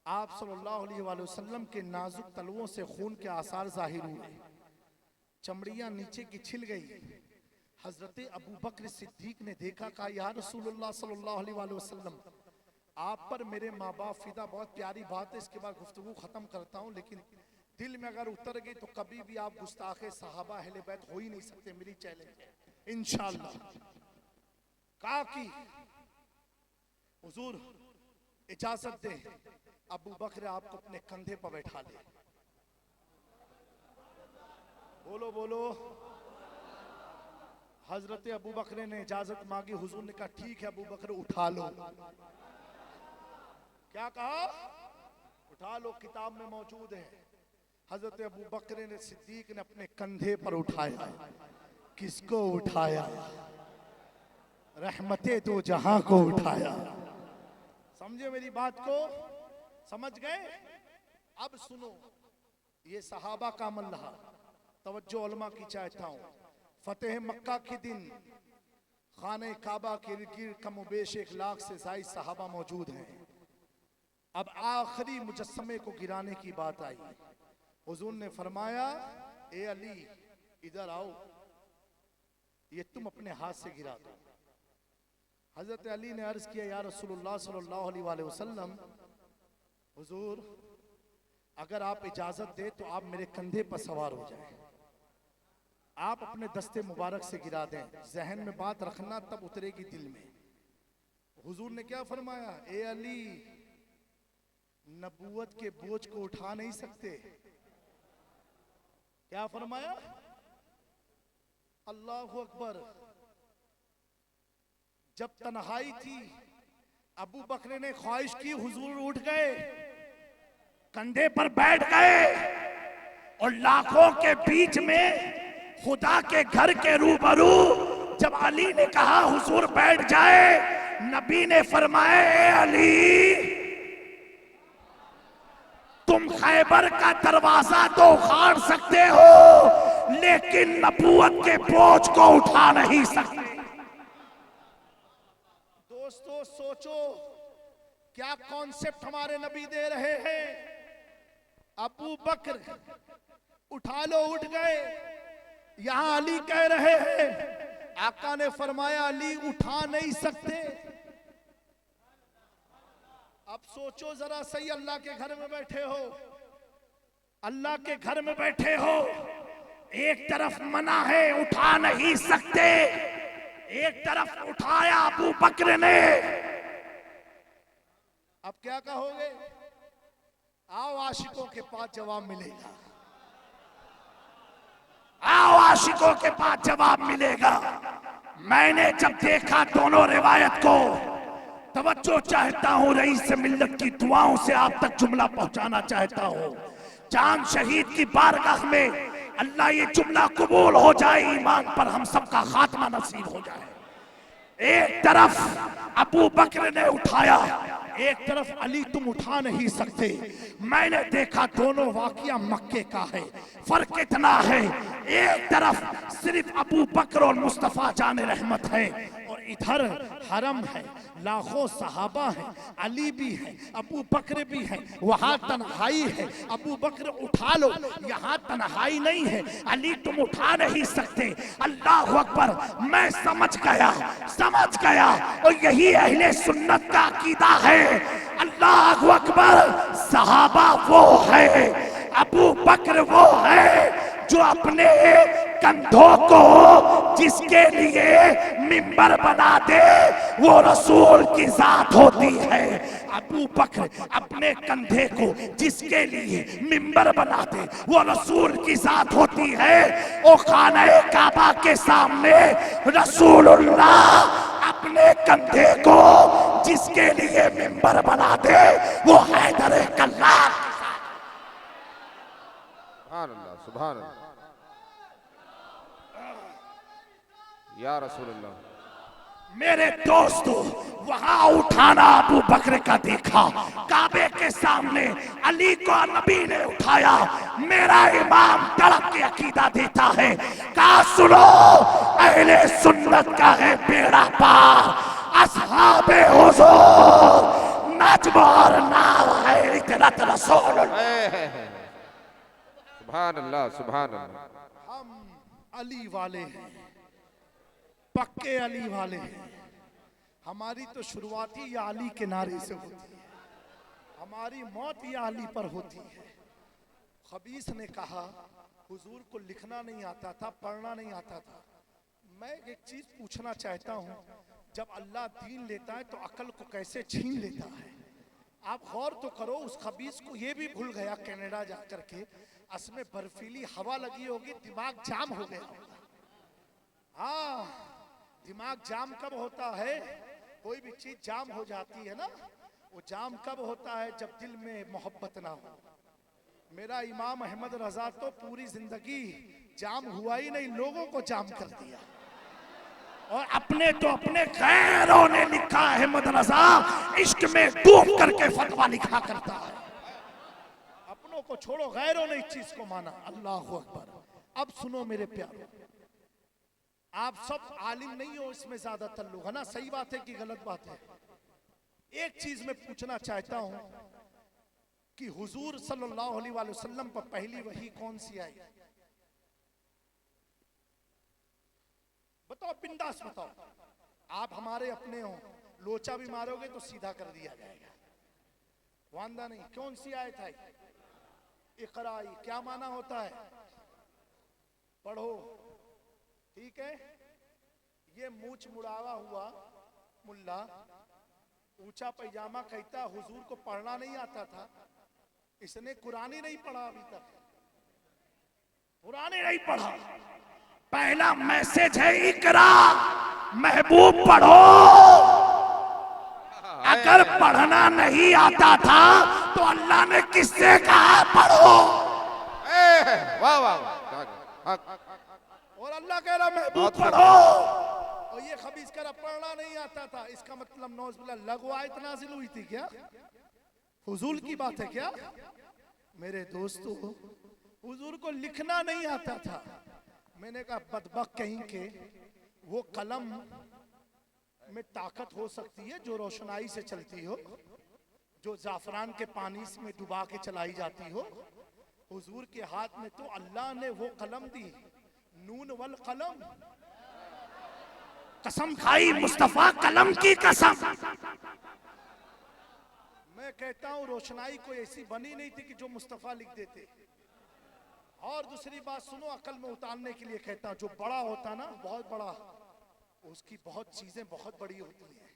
आप सल्लल्लाहु अलैहि वसल्लम के नाजुक तलवों से खून के आसार जाहिर हुए, चमड़ियां नीचे की छिल गई। हजरत अबू बकर सिद्दीक ने देखा, कहा या रसूलुल्लाह सल्लल्लाहु अलैहि वसल्लम, आप पर मेरे माँ बाप फिदा। बहुत प्यारी बात है, इसके बाद गुफ्तगू खत्म करता हूँ, लेकिन दिल में अगर उतर गई तो कभी भी आप गुस्ताखे सहाबा अहले बैत हो ही नहीं सकते। मेरी चैलेंज है इंशाअल्लाह। कहा कि हुजूर इजाजत दे, अबू बकर आपको अपने कंधे पर बैठा ले। बोलो बोलो। हजरत अबू बकर ने इजाजत मांगी, हुजूर ने कहा ठीक है अबू बकर उठा लो। क्या कहा? उठा लो, किताब में मौजूद है। हजरत अबू बकर ने सिद्दीक ने अपने कंधे पर उठाया। किसको उठाया? रहमते दो जहां को उठाया। समझे मेरी बात को? समझ गए? अब सुनो, ये सहाबा का अमल रहा। तवज्जो उलमा की चाहता हूं। फतेह मक्का के दिन खाने काबा के गिर कम बेश 1 लाख से ज्यादा सहाबा मौजूद हैं। अब आखिरी मुजस्समे को गिराने की बात आई। हुजूर ने फरमाया, ए अली इधर आओ, ये तुम अपने हाथ से गिरा दो। हजरत अली ने अर्ज किया, या रसूलुल्लाह सल्लल्लाहु अलैहि वसल्लम, हुजूर अगर आप इजाजत दे तो आप मेरे कंधे पर सवार हो जाए, आप अपने दस्ते मुबारक से गिरा दें। जहन में बात रखना, तब उतरेगी दिल में। हुजूर ने क्या फरमाया? ए अली, नबूवत के बोझ को उठा नहीं सकते। क्या फरमाया? अल्लाहु अकबर। जब तन्हाई थी, अबू बकर ने ख्वाहिश की, हुजूर उठ गए, कंधे पर बैठ गए, और लाखों के बीच में खुदा के घर के रूबरू जब अली ने कहा हुजूर बैठ जाए, नबी ने फरमाया, ए अली तुम खैबर का दरवाजा तो उखाड़ सकते हो, लेकिन नबूवत के बोझ को उठा नहीं सकते। दोस्तों सोचो क्या कॉन्सेप्ट हमारे नबी दे रहे हैं। अबू बकर उठा लो, उठ गए। यहां अली कह रहे हैं, आका ने फरमाया अली उठा नहीं सकते। अब सोचो जरा सही, अल्लाह के घर में बैठे हो, अल्लाह के घर में बैठे हो, एक तरफ मना है उठा नहीं सकते, एक तरफ उठाया अबू बकर ने। अब क्या कहोगे? आओ आशिकों के पास जवाब मिलेगा, आओ आशिकों के पास जवाब मिलेगा। मैंने जब देखा दोनों रिवायत को, तवज्जो चाहता हूं, रईस मिल्लत की दुआओं से आप तक जुमला पहुंचाना चाहता हूं। चांद शहीद की बारगाह में अल्लाह ये जुमला कबूल हो जाए, ईमान पर हम सबका खात्मा नसीब हो जाए। एक तरफ अबू बकर ने उठाया, एक तरफ अली तुम उठा नहीं सकते। मैंने देखा दोनों वाकया मक्के का है, फर्क इतना है, एक तरफ सिर्फ अबू बकर और मुस्तफा जाने रहमत है, और इधर हरम है, लाखों सहाबा है, अली भी है, अबू बकर भी है, वहां तन्हाई है। अबू बकर उठा लो, यहाँ तन्हाई नहीं है, अली तुम उठा नहीं सकते। अल्लाह अकबर। मैं समझ गया, समझ गया, और यही अहले सुन्नत का अकीदा है। अल्लाह अकबर। सहाबा वो है, अबू बकर वो है जो अपने कंधों को जिसके लिए मिंबर बना दे वो रसूल की जात होती है। अबू बकर अपने कंधे को जिसके लिए मिंबर बना दे वो रसूल की जात होती है। ओ खाने काबा के सामने रसूलुल्लाह अपने कंधे को जिसके लिए मिंबर बना दे वो हैदर कल्लार की जात। सुभान अल्लाह, सुभान अल्लाह, या रसूल अल्लाह। मेरे दोस्तों, वहां उठाना अबू बकर का देखा, काबे के सामने अली को नबी ने उठाया। मेरा इमाम तड़प के अकीदा देता है, कहा सुनो अहले सुन्नत का है बेड़ा पार, असहाबे हुजूर नज्म और नाव है इतरत रसूल। सुभान अल्लाह, सुभान अल्लाह। हम अली वाले हैं, पक्के अली वाले हैं। हमारी तो शुरुआत ही या अली के नारे से होती है, हमारी मौत या अली पर होती है। खबीस ने कहा हुजूर को लिखना नहीं आता था, पढ़ना नहीं आता था। मैं एक चीज पूछना चाहता हूँ, जब अल्लाह दीन लेता है तो अकल को कैसे छीन लेता है? आप गौर तो करो, उस खबीस को ये भी भूल गया कनाडा जाकर के असमें बर्फीली हवा लगी होगी, दिमाग जाम हो गया होगा। हाँ, दिमाग जाम कब होता है? कोई भी चीज जाम हो जाती है ना, वो जाम कब होता है? जब दिल में मोहब्बत ना हो। मेरा इमाम अहमद रजा तो पूरी जिंदगी जाम हुआ ही नहीं, लोगों को जाम कर दिया। और अपने तो अपने गैरों ने लिखा, अहमद रजा इश्क में डूब करके फतवा लिखा करता है। अपनों को छोड़ो, गैरों ने इस चीज को माना। अल्लाह अकबर। अब सुनो मेरे प्यारों, आप सब आलिम नहीं हो, इसमें ज्यादातर लोग है ना, सही बात है कि गलत बात है? एक चीज मैं पूछना चाहता हूं कि हुजूर सल्लल्लाहु अलैहि वसल्लम पर पहली वही कौन सी आई? बताओ, बिंदास बताओ। आप हमारे अपने हो, लोचा भी मारोगे तो सीधा कर दिया जाएगा, वांदा नहीं। कौन सी आयत आई? इकराई। क्या माना होता है? पढ़ो, ठीक है? ये मूछ मुड़ावा हुआ मुल्ला, ऊंचा पैजामा कहता हुजूर को पढ़ना नहीं आता था। इसने कुरान ही नहीं पढ़ा अभी तक, कुरान ही नहीं पढ़ा। पहला मैसेज है इकरा, महबूब पढ़ो। अगर पढ़ना नहीं आता था तो अल्लाह ने किससे कहा पढ़ो? वाह वाह वाह। और अल्लाह कह रहा महबूब पढ़ो, और ये खबीस कह रहा पढ़ना नहीं आता था। इसका मतलब नौज़ुबिल्लाह लघु आयत नाज़िल हुई थी क्या? हुजूर की बात है क्या? मेरे दोस्तों, हुजूर को लिखना नहीं आता था। मैंने कहा बदबख्त कहीं के, वो कलम में ताकत हो सकती है जो रोशनाई से चलती हो, जो जाफरान के पानी में डुबा के चलाई जाती हो। हुजूर के हाथ में तो अल्लाह ने वो कलम दी, नून वल कलम। कसम खाई मुस्तफा कलम की कसम। मैं कहता हूं रोशनाई कोई ऐसी बनी नहीं थी कि जो मुस्तफा लिख देते। और दूसरी बात सुनो, अकल में उतारने के लिए कहता हूं, जो बड़ा होता ना, बहुत बड़ा, उसकी बहुत चीजें बहुत बड़ी होती हैं।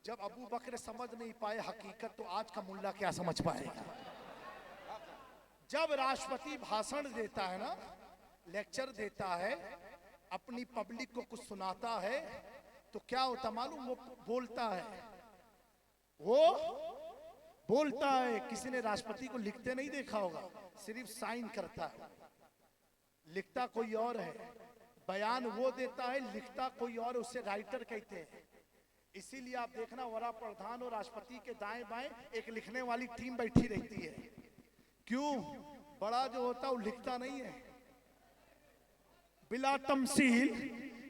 जब अबू बकर समझ नहीं पाए हकीकत, तो आज का मुल्ला क्या समझ पाएगा? जब राष्ट्रपति भाषण देता है ना, लेक्चर देता है, अपनी पब्लिक को कुछ सुनाता है, तो क्या होता मालूम? वो बोलता है, वो बोलता है। किसी ने राष्ट्रपति को लिखते नहीं देखा होगा, सिर्फ साइन करता है। लिखता कोई और है, बयान वो देता है, लिखता कोई और, उसे राइटर कहते हैं। इसीलिए आप देखना वड़ा प्रधान और राष्ट्रपति के दाएं बाएं एक लिखने वाली टीम बैठी रहती है। क्यों? बड़ा जो होता है वो लिखता नहीं है। बिला तमसील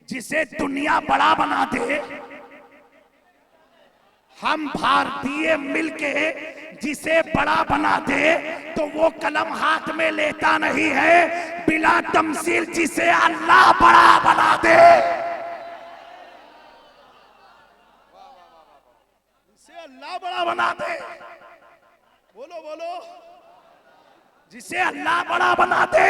जिसे दुनिया बड़ा बना दे, हम भारतीय मिलके जिसे बड़ा बना दे, तो वो कलम हाथ में लेता नहीं है। बिला तमसील जिसे अल्लाह बड़ा बना दे, जिसे अल्लाह बड़ा बना दे, बोलो बोलो, जिसे अल्लाह बड़ा बना दे।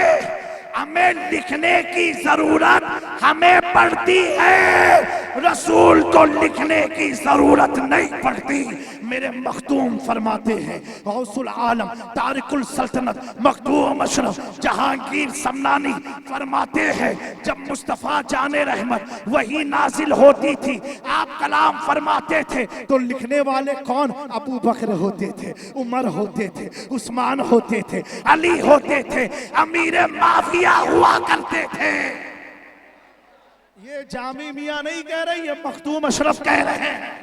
हमें लिखने की जरूरत हमें पड़ती है, रसूल को लिखने की जरूरत नहीं पड़ती। मेरे मखदूम फरमाते हैं, गौसुल आलम तारिकुल सल्तनत मखदूम अशरफ जहांगीर समनानी फरमाते हैं, जब मुस्तफ़ा जाने रहमत वही नाजिल होती थी, आप कलाम फरमाते थे तो लिखने वाले कौन? अबू बकर होते थे, उमर होते थे, उस्मान होते थे, अली होते थे, अमीर माफिया हुआ करते थे। ये जामी मियां नहीं कह रही, ये मखदूम अशरफ कह रहे हैं।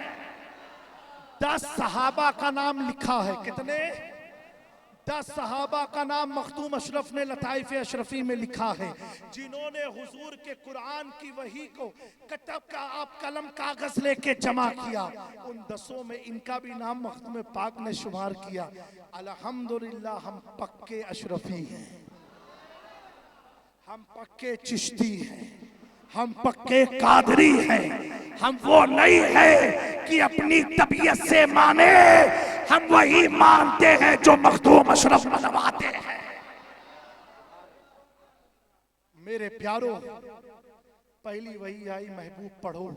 10 सहाबा का नाम लिखा है। कितने? 10 सहाबा का नाम मखदूम अशरफ ने लताइफ अशरफी में लिखा है, जिन्होंने हुजूर के कुरान की वही को कतब का आप कलम कागज लेके जमा किया। उन 10 में इनका भी नाम मखदूम पाक ने शुमार किया। अल्हम्दुलिल्लाह हम पक्के अशरफी हैं, हम पक्के चिश्ती हैं, हम पक्के कादरी हैं। हम वो नहीं है कि अपनी तबीयत से माने, हम वही मानते हैं जो मखदूम अशरफ मनवाते हैं। मेरे प्यारो, पहली वही आई महबूब पढ़ो।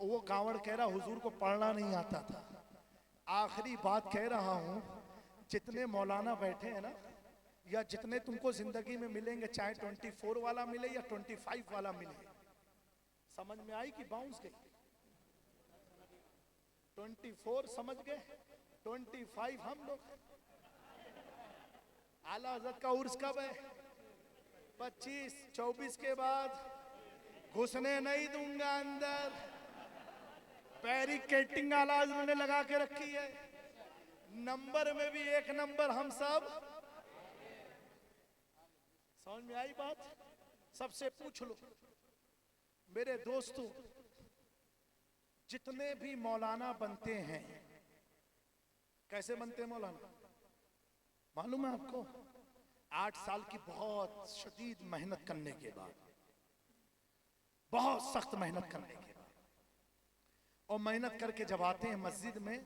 वो कांवड़ कह रहा हुजूर को पढ़ना नहीं आता था। आखिरी बात कह रहा हूं, जितने मौलाना बैठे हैं ना, या जितने तुमको जिंदगी में मिलेंगे, चाहे 24 वाला मिले या 25 वाला मिले, समझ में आई कि बाउंस गई? 24 समझ गए, 25 हम लोग। आला हज़रत का उर्स कब है? 25, 24 के बाद घुसने नहीं दूंगा अंदर। बैरिकेटिंग आला उन्होंने लगा के रखी है। नंबर में भी 1 नंबर हम सब। समझ में आई बात? सबसे पूछ लो मेरे दोस्तों, जितने भी मौलाना बनते हैं, कैसे बनते हैं मौलाना? मालूम है आपको? 8 साल की बहुत शदीद मेहनत करने के बाद, बहुत सख्त मेहनत करने के बाद, और मेहनत करके जब आते हैं मस्जिद में,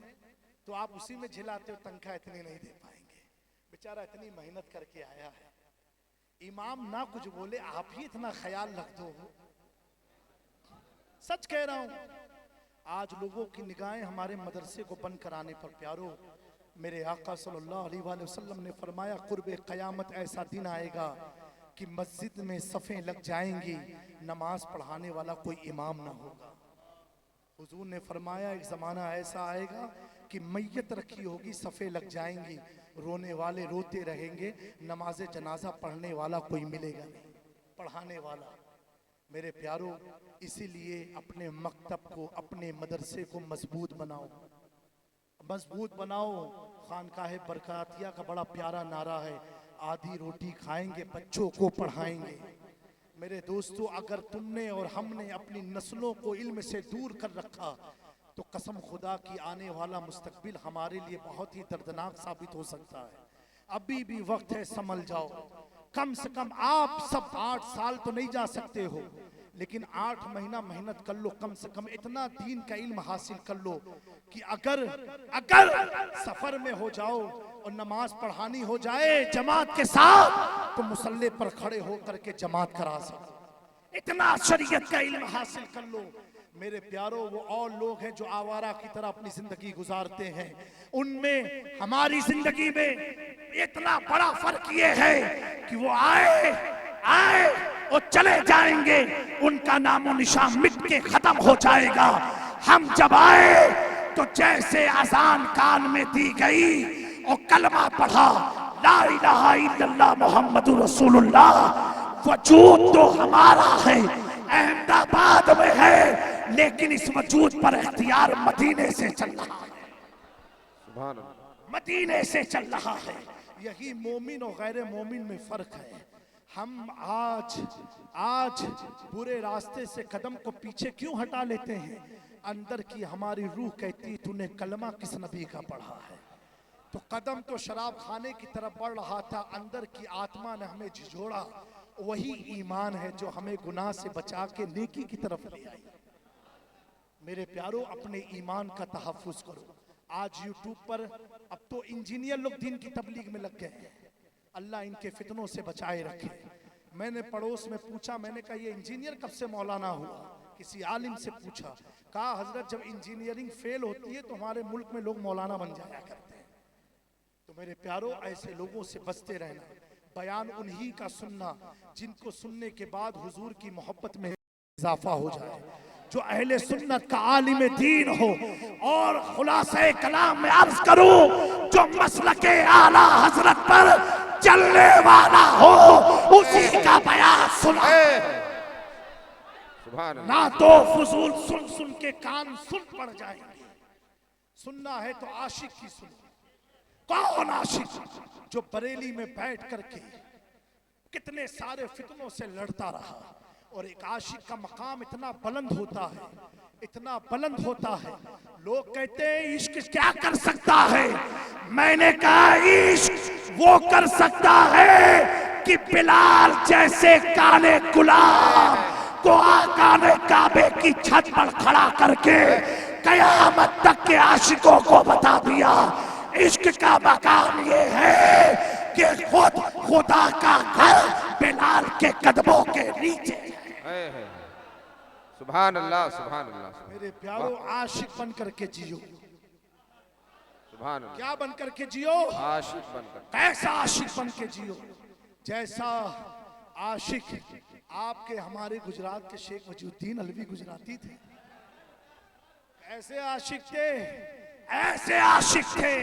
तो आप उसी में झिलाते हो, तनख्वाह इतनी नहीं दे पाएंगे, बेचारा इतनी मेहनत करके आया है। इमाम ना कुछ बोले, आप ही इतना ख्याल रख दो। सच कह रहा हूं। आज लोगों की निगाहें हमारे मदरसे को बंद कराने पर, प्यारो, मेरे आका सल्लल्लाहु अलैहि वसल्लम ने फरमाया, कुर्बे क़यामत ऐसा दिन आएगा कि मस्जिद में सफ़ें लग जाएंगी, नमाज पढ़ाने वाला कोई इमाम ना होगा। हुजूर ने फरमाया, एक ज़माना ऐसा आएगा कि मैयत रखी होगी, सफ़ें लग जाएंगी, रोने वाले रोते रहेंगे, नमाज जनाजा पढ़ने वाला कोई मिलेगा नहीं, पढ़ाने वाला। मेरे प्यारो, इसीलिए अपने मकतब को, अपने मदरसे को मजबूत बनाओ, मजबूत बनाओ। खानकाहे बरकातिया का बड़ा प्यारा नारा है, आधी रोटी खाएंगे, बच्चों को पढ़ाएंगे। मेरे दोस्तों, अगर तुमने और हमने अपनी नस्लों को इल्म से दूर कर रखा, तो कसम खुदा की आने वाला मुस्तकबिल हमारे लिए बहुत ही दर्दनाक साबित हो सकता है। अभी भी वक्त है, संभल जाओ। कम से कम आप सब 8 साल तो नहीं जा सकते हो, लेकिन 8 महीना मेहनत कर लो। कम से कम इतना दीन का इल्म हासिल कर लो कि अगर सफर में हो जाओ और नमाज पढ़ानी हो जाए जमात के साथ, तो मुसल्ले पर खड़े होकर के जमात करा सको। इतना शरीयत का इल्म हासिल कर लो। मेरे प्यारो, वो और लोग हैं जो आवारा की तरह अपनी जिंदगी गुजारते हैं, उनमें हमारी जिंदगी में इतना बड़ा फर्क ये है कि वो आए और चले जाएंगे, उनका नामो निशान मिट के खत्म हो जाएगा। हम जब आए तो जैसे अजान कान में दी गई और कलमा पढ़ा, ला इलाहा इल्लल्लाह मुहम्मदुर रसूलुल्लाह, वजूद तो हमारा है, अहमदाबाद में है, लेकिन इस वजूद पर इख्तियार मदीने से चल रहा है, सुभान अल्लाह, मदीने से चल रहा है। यही मोमिन और गैर मोमिन में फर्क है। हम आज बुरे रास्ते से कदम को पीछे क्यों हटा लेते हैं? अंदर की हमारी रूह कहती, तूने कलमा किस नबी का पढ़ा है? तो कदम तो शराब खाने की तरफ बढ़ रहा था, अंदर की आत्मा ने हमें झिझोड़ा। वही ईमान है जो हमें गुनाह से बचा के नेकी की तरफ ले आई। मेरे प्यारो, अपने ईमान का तहफ़्फ़ुज़ करो। आज यूट्यूब पर अब तो इंजीनियर लोग दीन की तबलीग में लग गए हैं। अल्लाह इनके फितनों से बचाए रखे। मैंने पड़ोस में पूछा, मैंने कहा ये इंजीनियर कब से मौलाना हुआ? किसी आलिम से पूछा, कहा हजरत जब इंजीनियरिंग फेल होती है तो हमारे मुल्क में लोग मौलाना बन जाया करते हैं। तो मेरे प्यारो, ऐसे लोगों से बचते रहना, बयान उन्हीं का सुनना जिनको सुनने के बाद हुजूर की मोहब्बत में इजाफा हो जाए, जो अहले सुन्नत का आलिम दीन हो। और खुलासे कलाम में अर्ज करूं, जो मसलके आला हजरत पर चलने वाला हो उसी का बयान सुना, ना तो फजूल सुन सुन के कान सुन पड़ जाएंगे। सुनना है तो आशिक की सुनो। कौन आशिक? जो बरेली में बैठ करके कितने सारे फितनों से लड़ता रहा। और एक आशिक का मकाम इतना बुलंद होता है, इतना बुलंद होता है, लोग कहते हैं इश्क क्या कर सकता है? मैंने कहा इश्क वो कर सकता है कि बिलाल जैसे काले गुलाम को आका ने काबे की छत पर खड़ा करके कयामत तक के आशिकों को बता दिया, इश्क का मकाम ये है कि खुद खुदा का घर बिलाल के कदमों के नीचे। सुभान अल्लाह, सुभान अल्लाह। मेरे प्यारो, आशिक बन करके जियो। सुभान अल्लाह। क्या बन करके जियो? आशिक बनकर। कैसा आशिक बन के जियो? जैसा आशिक आपके हमारे गुजरात के शेख वजूद्दीन अलवी गुजराती थे। ऐसे आशिक थे, ऐसे आशिक थे,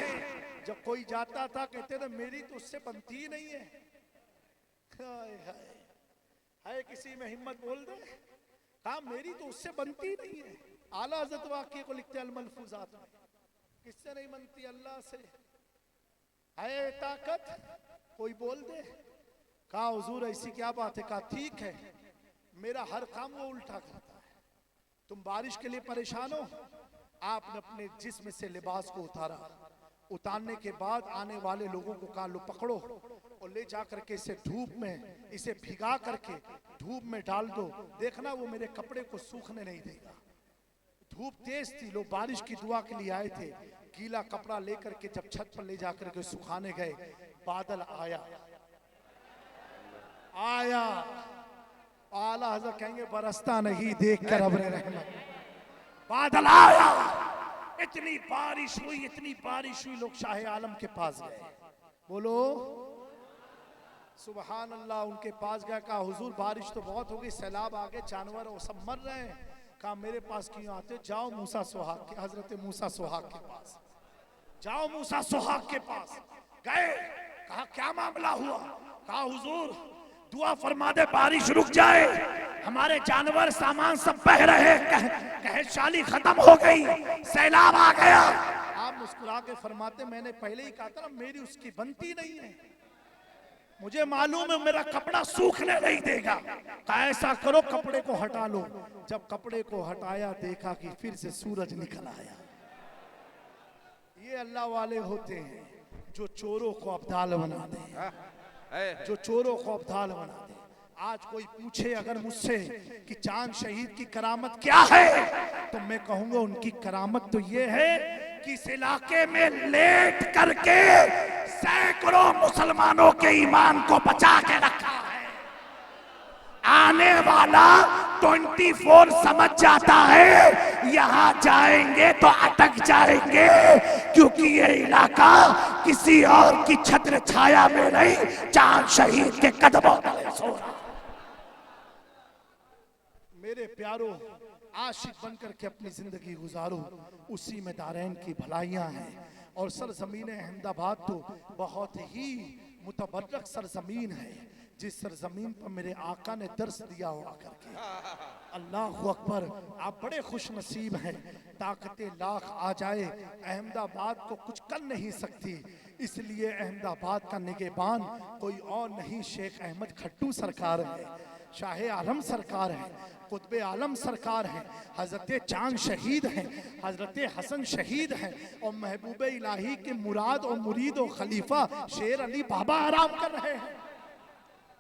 जब कोई जाता था कहते थे मेरी तो उससे बनती ही नहीं है। हाय हाय, है किसी में हिम्मत बोल दे, कहा मेरी तो उससे बनती ही नहीं है। आला हज़रत वाक़े को लिखते अल मलफूज़ात में, किससे नहीं बनती? अल्लाह से। है ताकत, कोई बोल दे। कहा हुजूर ऐसी क्या बात है? कहा ठीक है, मेरा हर काम वो उल्टा करता है। तुम बारिश के लिए परेशान हो, आपने अपने जिस्म से लिबास को उतारा, उतारने के बाद आने वाले लोगों को कहा लो पकड़ो और ले जा करके इसे धूप में, इसे भिगा करके धूप में डाल दो, देखना वो मेरे कपड़े को सूखने नहीं देगा। धूप तेज थी, लोग बारिश की दुआ के लिए आए थे। गीला कपड़ा लेकर के जब छत पर ले जा करके सुखाने गए, बादल आया आया। आला हज़रत कहेंगे बरसता नहीं देख कर अब्र रहमत। बादल आया, इतनी बारिश हुई, इतनी बारिश हुई, लोग शाह आलम के पास गए। बोलो सुभान अल्लाह। उनके पास गया, कहा हुजूर बारिश तो बहुत हो गई, सैलाब आ गए, जानवर वो सब मर रहे हैं। कहा मेरे पास क्यों आते? जाओ मूसा सुहाग के, हजरत मूसा सुहाग के पास जाओ। मूसा सुहाग के पास गए, कहा क्या मामला हुआ? कहा हुजूर दुआ फरमा दे बारिश रुक जाए, हमारे जानवर सामान सब बह रहे, कहशाली खत्म हो गई, सैलाब आ गया। आप मुस्कुरा के फरमाते मैंने पहले ही कहा था ना मेरी उसकी बनती नहीं है, मुझे मालूम है मेरा कपड़ा सूखने नहीं देगा। कहा ऐसा करो कपड़े को हटा लो। जब कपड़े को हटाया देखा कि फिर से सूरज निकल आया। ये अल्लाह वाले होते हैं जो चोरों को अब्दाल बना दे, जो चोरों को अब्दाल बना दे। आज कोई पूछे अगर मुझसे कि चांद शहीद की करामत क्या है, तो मैं कहूंगा उनकी करामत तो ये है कि इस इलाके में लेट करके सैकड़ों मुसलमानों के ईमान को बचा के रखा है। आने वाला 24 समझ जाता है यहाँ जाएंगे तो अटक जाएंगे, क्योंकि ये इलाका किसी और की छत्र छाया में नहीं, चांद शहीद के कदमों तले सो रहा। मेरे प्यारो, आशिक बनकर के अपनी जिंदगी गुजारो, उसी में दारैन की भलाइयां हैं। और सरजमीन अहमदाबाद तो बहुत ही मुतबर्रक सरजमीन है, जिस सरजमीन पर मेरे आका ने दर्स दिया हुआ करके। अल्लाह अकबर, आप बड़े खुश नसीब हैं। ताकतें लाख आ जाए अहमदाबाद को कुछ कर नहीं सकती, इसलिए अहमदाबाद का निगहबान कोई और नहीं, शेख अहमद खट्टू सरकार है, शाह आलम सरकार है, कुतबे आलम सरकार है, हजरत चांद शहीद हैं, हजरत हसन शहीद हैं, और महबूब इलाही के मुराद और मुरीद और खलीफा शेर अली बाबा आराम कर रहे हैं।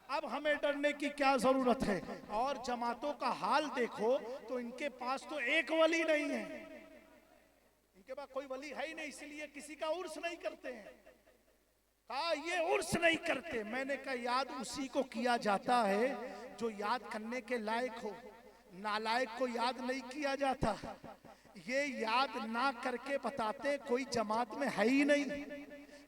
अब हमें डरने की क्या जरूरत है? और जमातों का हाल देखो तो इनके पास तो एक वली नहीं है, इनके पास कोई वली है ही नहीं, इसलिए किसी का उर्स नहीं करते हैं। हाँ, ये उर्स नहीं करते। मैंने कहा याद उसी को किया जाता है जो याद करने के लायक हो, नालायक को याद नहीं किया जाता। ये याद ना करके बताते कोई जमात में है ही नहीं।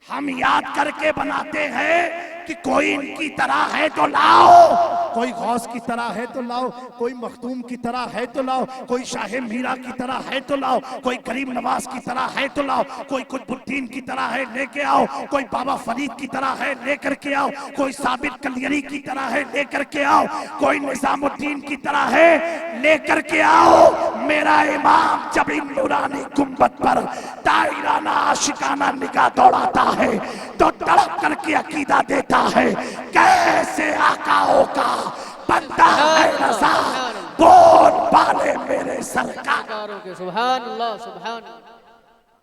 हम याद करके बनाते हैं कि कोई इनकी तरह है तो लाओ, कोई गौस की तरह है तो लाओ, कोई मखदूम की तरह है तो लाओ, कोई शाह मीरा की तरह है तो लाओ, कोई गरीब नवाज की तरह है तो लाओ, कोई कुतुबुद्दीन की तरह है लेके आओ, कोई बाबा फरीद की तरह है लेकर के आओ, कोई साबिर कलियरी की तरह है लेकर के आओ, कोई निजामुद्दीन की तरह है लेकर के आओ। मेरा इमाम जब इन नूरानी गुंबद पर ताइराना आशिकाना निगाह दौड़ाता है तो तड़प करके अकीदा देता है, कैसे आकाओं का बनता है रज़ा, बोल पाले मेरे सरकार के। सुभान अल्लाह, सुभान।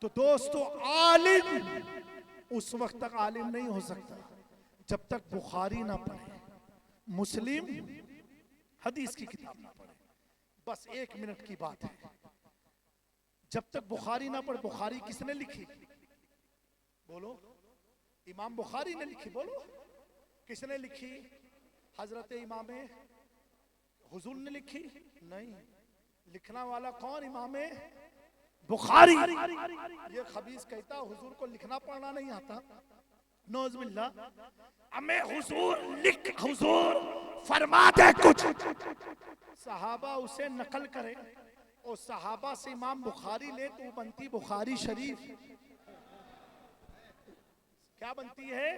तो दोस्तों, आलिम उस वक्त तक आलिम नहीं हो सकता जब तक बुखारी ना पढ़े, मुस्लिम हदीस की किताब ना पढ़े। बस 1 मिनट की बात है। जब तक बुखारी ना पढ़े, बुखारी किसने लिखी? बोलो। इमाम बुखारी ने लिखी। बोलो, किसने लिखी? हजरत इमाम हुजूर ने लिखी? नहीं। लिखना वाला कौन? इमाम बुखारी। ये खबीस कहता हुजूर को लिखना पढ़ना नहीं आता। नौज़बिल्लाह। हमें हुजूर फरमा दे कुछ, सहाबा उसे नकल करे और सहाबा से इमाम बुखारी ले तो बनती बुखारी शरीफ। क्या बनती है?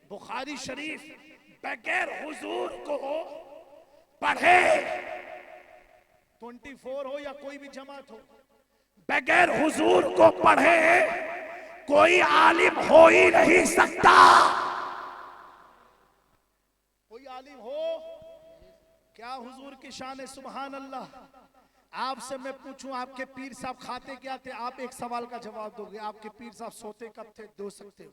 बुखारी शरीफ। बगैर हुजूर को पढ़े, 24 हो या कोई भी जमात हो, बगैर हुजूर को पढ़े कोई आलिम हो ही नहीं सकता। कोई आलिम हो क्या? हुजूर की शान है। सुभान अल्लाह। आपसे मैं पूछूं, आपके पीर साहब खाते क्या थे? आप एक सवाल का जवाब दोगे। आपके पीर साहब सोते कब थे? दो सकते हो।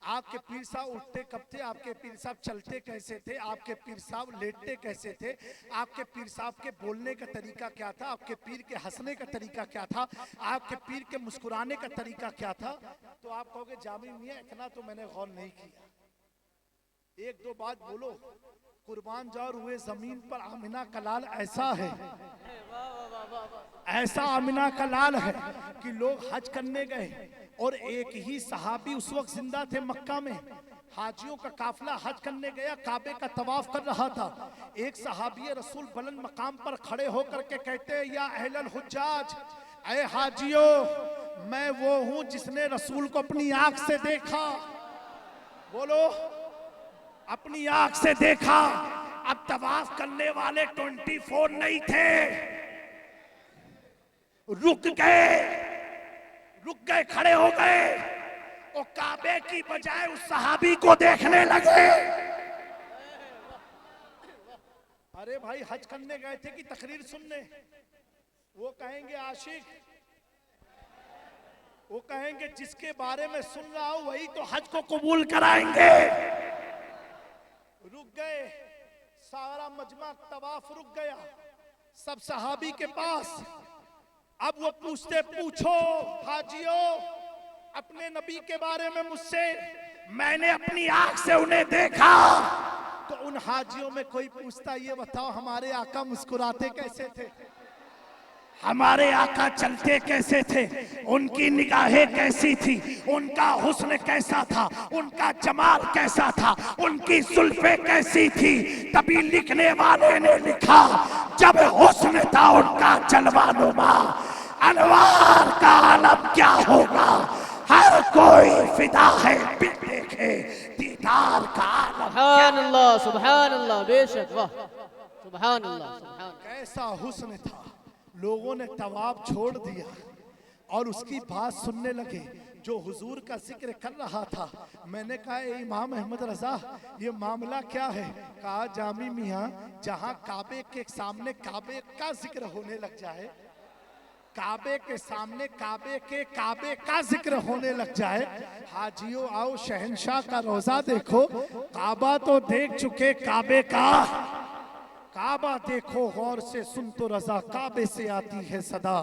आपके पीर साहब उठते कब थे? आपके पीर साहब चलते कैसे थे? आपके पीर साहब लेटते कैसे थे? आपके पीर साहब के बोलने का तरीका क्या था? आपके पीर के हंसने का तरीका क्या था? आपके पीर के मुस्कुराने का तरीका क्या था? तो आप कहोगे जामी मियां इतना तो मैंने गौर नहीं किया। 1-2 बात बोलो। कुर्बान जाओ हुए जमीन पर आमिना का लाल ऐसा है, ऐसा आमिना का लाल है कि लोग हज करने गए और एक ही सहाबी उस वक्त जिंदा थे मक्का में। हाजियों का काफिला हज करने गया, काबे का तवाफ कर रहा था। एक सहाबी रसूल बुलंद मकाम पर खड़े होकर के कहते हैं, या अहलल हुज्जाज, ऐ हाजियों, मैं वो हूं जिसने रसूल को अपनी आंख से देखा। बोलो, अपनी आंख से देखा। अब तवाफ करने वाले 24 नहीं थे, रुक गए, खड़े हो गए और काबे की बजाय उस सहाबी को देखने लगे। अरे भाई, हज करने गए थे कि तकरीर सुनने? वो कहेंगे आशिक, वो कहेंगे जिसके बारे में सुन रहा हूं वही तो हज को कबूल कराएंगे। रुक गए, सारा मजमा तवाफ रुक गया, सब सहाबी के पास। अब वो पूछते, पूछो हाजियों अपने नबी के बारे में मुझसे, मैंने अपनी आंख से उन्हें देखा। तो उन हाजियों में कोई पूछता, ये बताओ हमारे आका मुस्कुराते कैसे थे? हमारे आका चलते कैसे थे? उनकी निगाहें कैसी थी? उनका हुस्न कैसा था? उनका जमाल कैसा था? उनकी जुल्फे कैसी थी? तभी लिखने वाले ने लिखा, जब हुस्न था उनका जलवा नुमा, अनवार का आलम क्या होगा, हर कोई फिदा है बिन देखे दीदार का आलम। सुभान अल्लाह, सुभान अल्लाह, बेशक, वाह, सुभान अल्लाह, सुभान। कैसा हुस्न था। लोगों ने तवाब छोड़ दिया और उसकी बात सुनने लगे जो हुजूर का जिक्र कर रहा था। मैंने कहा, इमाम अहमद रजा, ये मामला क्या है? कहा, जामी मियां, जहां काबे के सामने काबे का जिक्र होने लग जाए, काबे के सामने काबे का जिक्र होने लग जाए, हाजियों आओ शहंशाह का रोजा देखो। काबा तो देख चुके, काबे का काबा देखो गौर से, सुन तो रजा काबे से आती है सदा।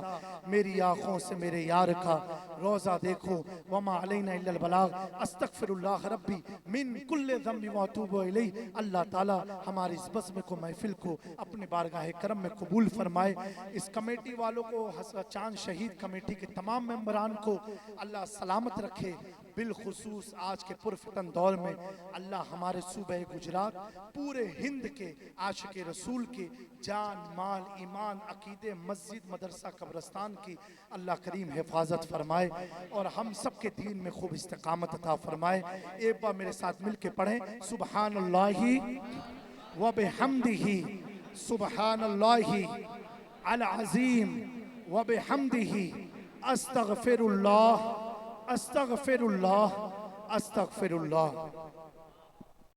मेरी आंखों से मेरे यार का रोज़ा देखो। वमा अलैना इल्लल बलाग। अस्तगफिरुल्लाह रब्बी मिन कुल्ले ज़म्बि व अतूबु इलैहि। अल्लाह ताला हमारी इस बज़्म को, महफिल को अपने बारगाह करम में कबूल फरमाए। इस कमेटी वालों को, हज़रत चांद शहीद कमेटी के तमाम मेंबरान को अल्लाह सलामत रखे। बिलखुसूस आज के पुरफितन दौर में अल्लाह हमारे सूबे गुजरात, पूरे हिंद के आशिक रसूल के जान, माल, ईमान, अकीदे, मस्जिद, मदरसा, कब्रस्तान की अल्लाह करीम हिफाजत फरमाए और हम सब के दीन में खूब इस्तिकामत अता फरमाए। एक बार मेरे साथ मिल के पढ़ें, सुबहानल्लाहि व बिहम्दिही, सुबहानल्लाहि अल अज़ीम व बिहम्दिही, अस्तगफिरुल्लाह अस्तगफिरुल्लाह अस्तगफिरुल्लाह।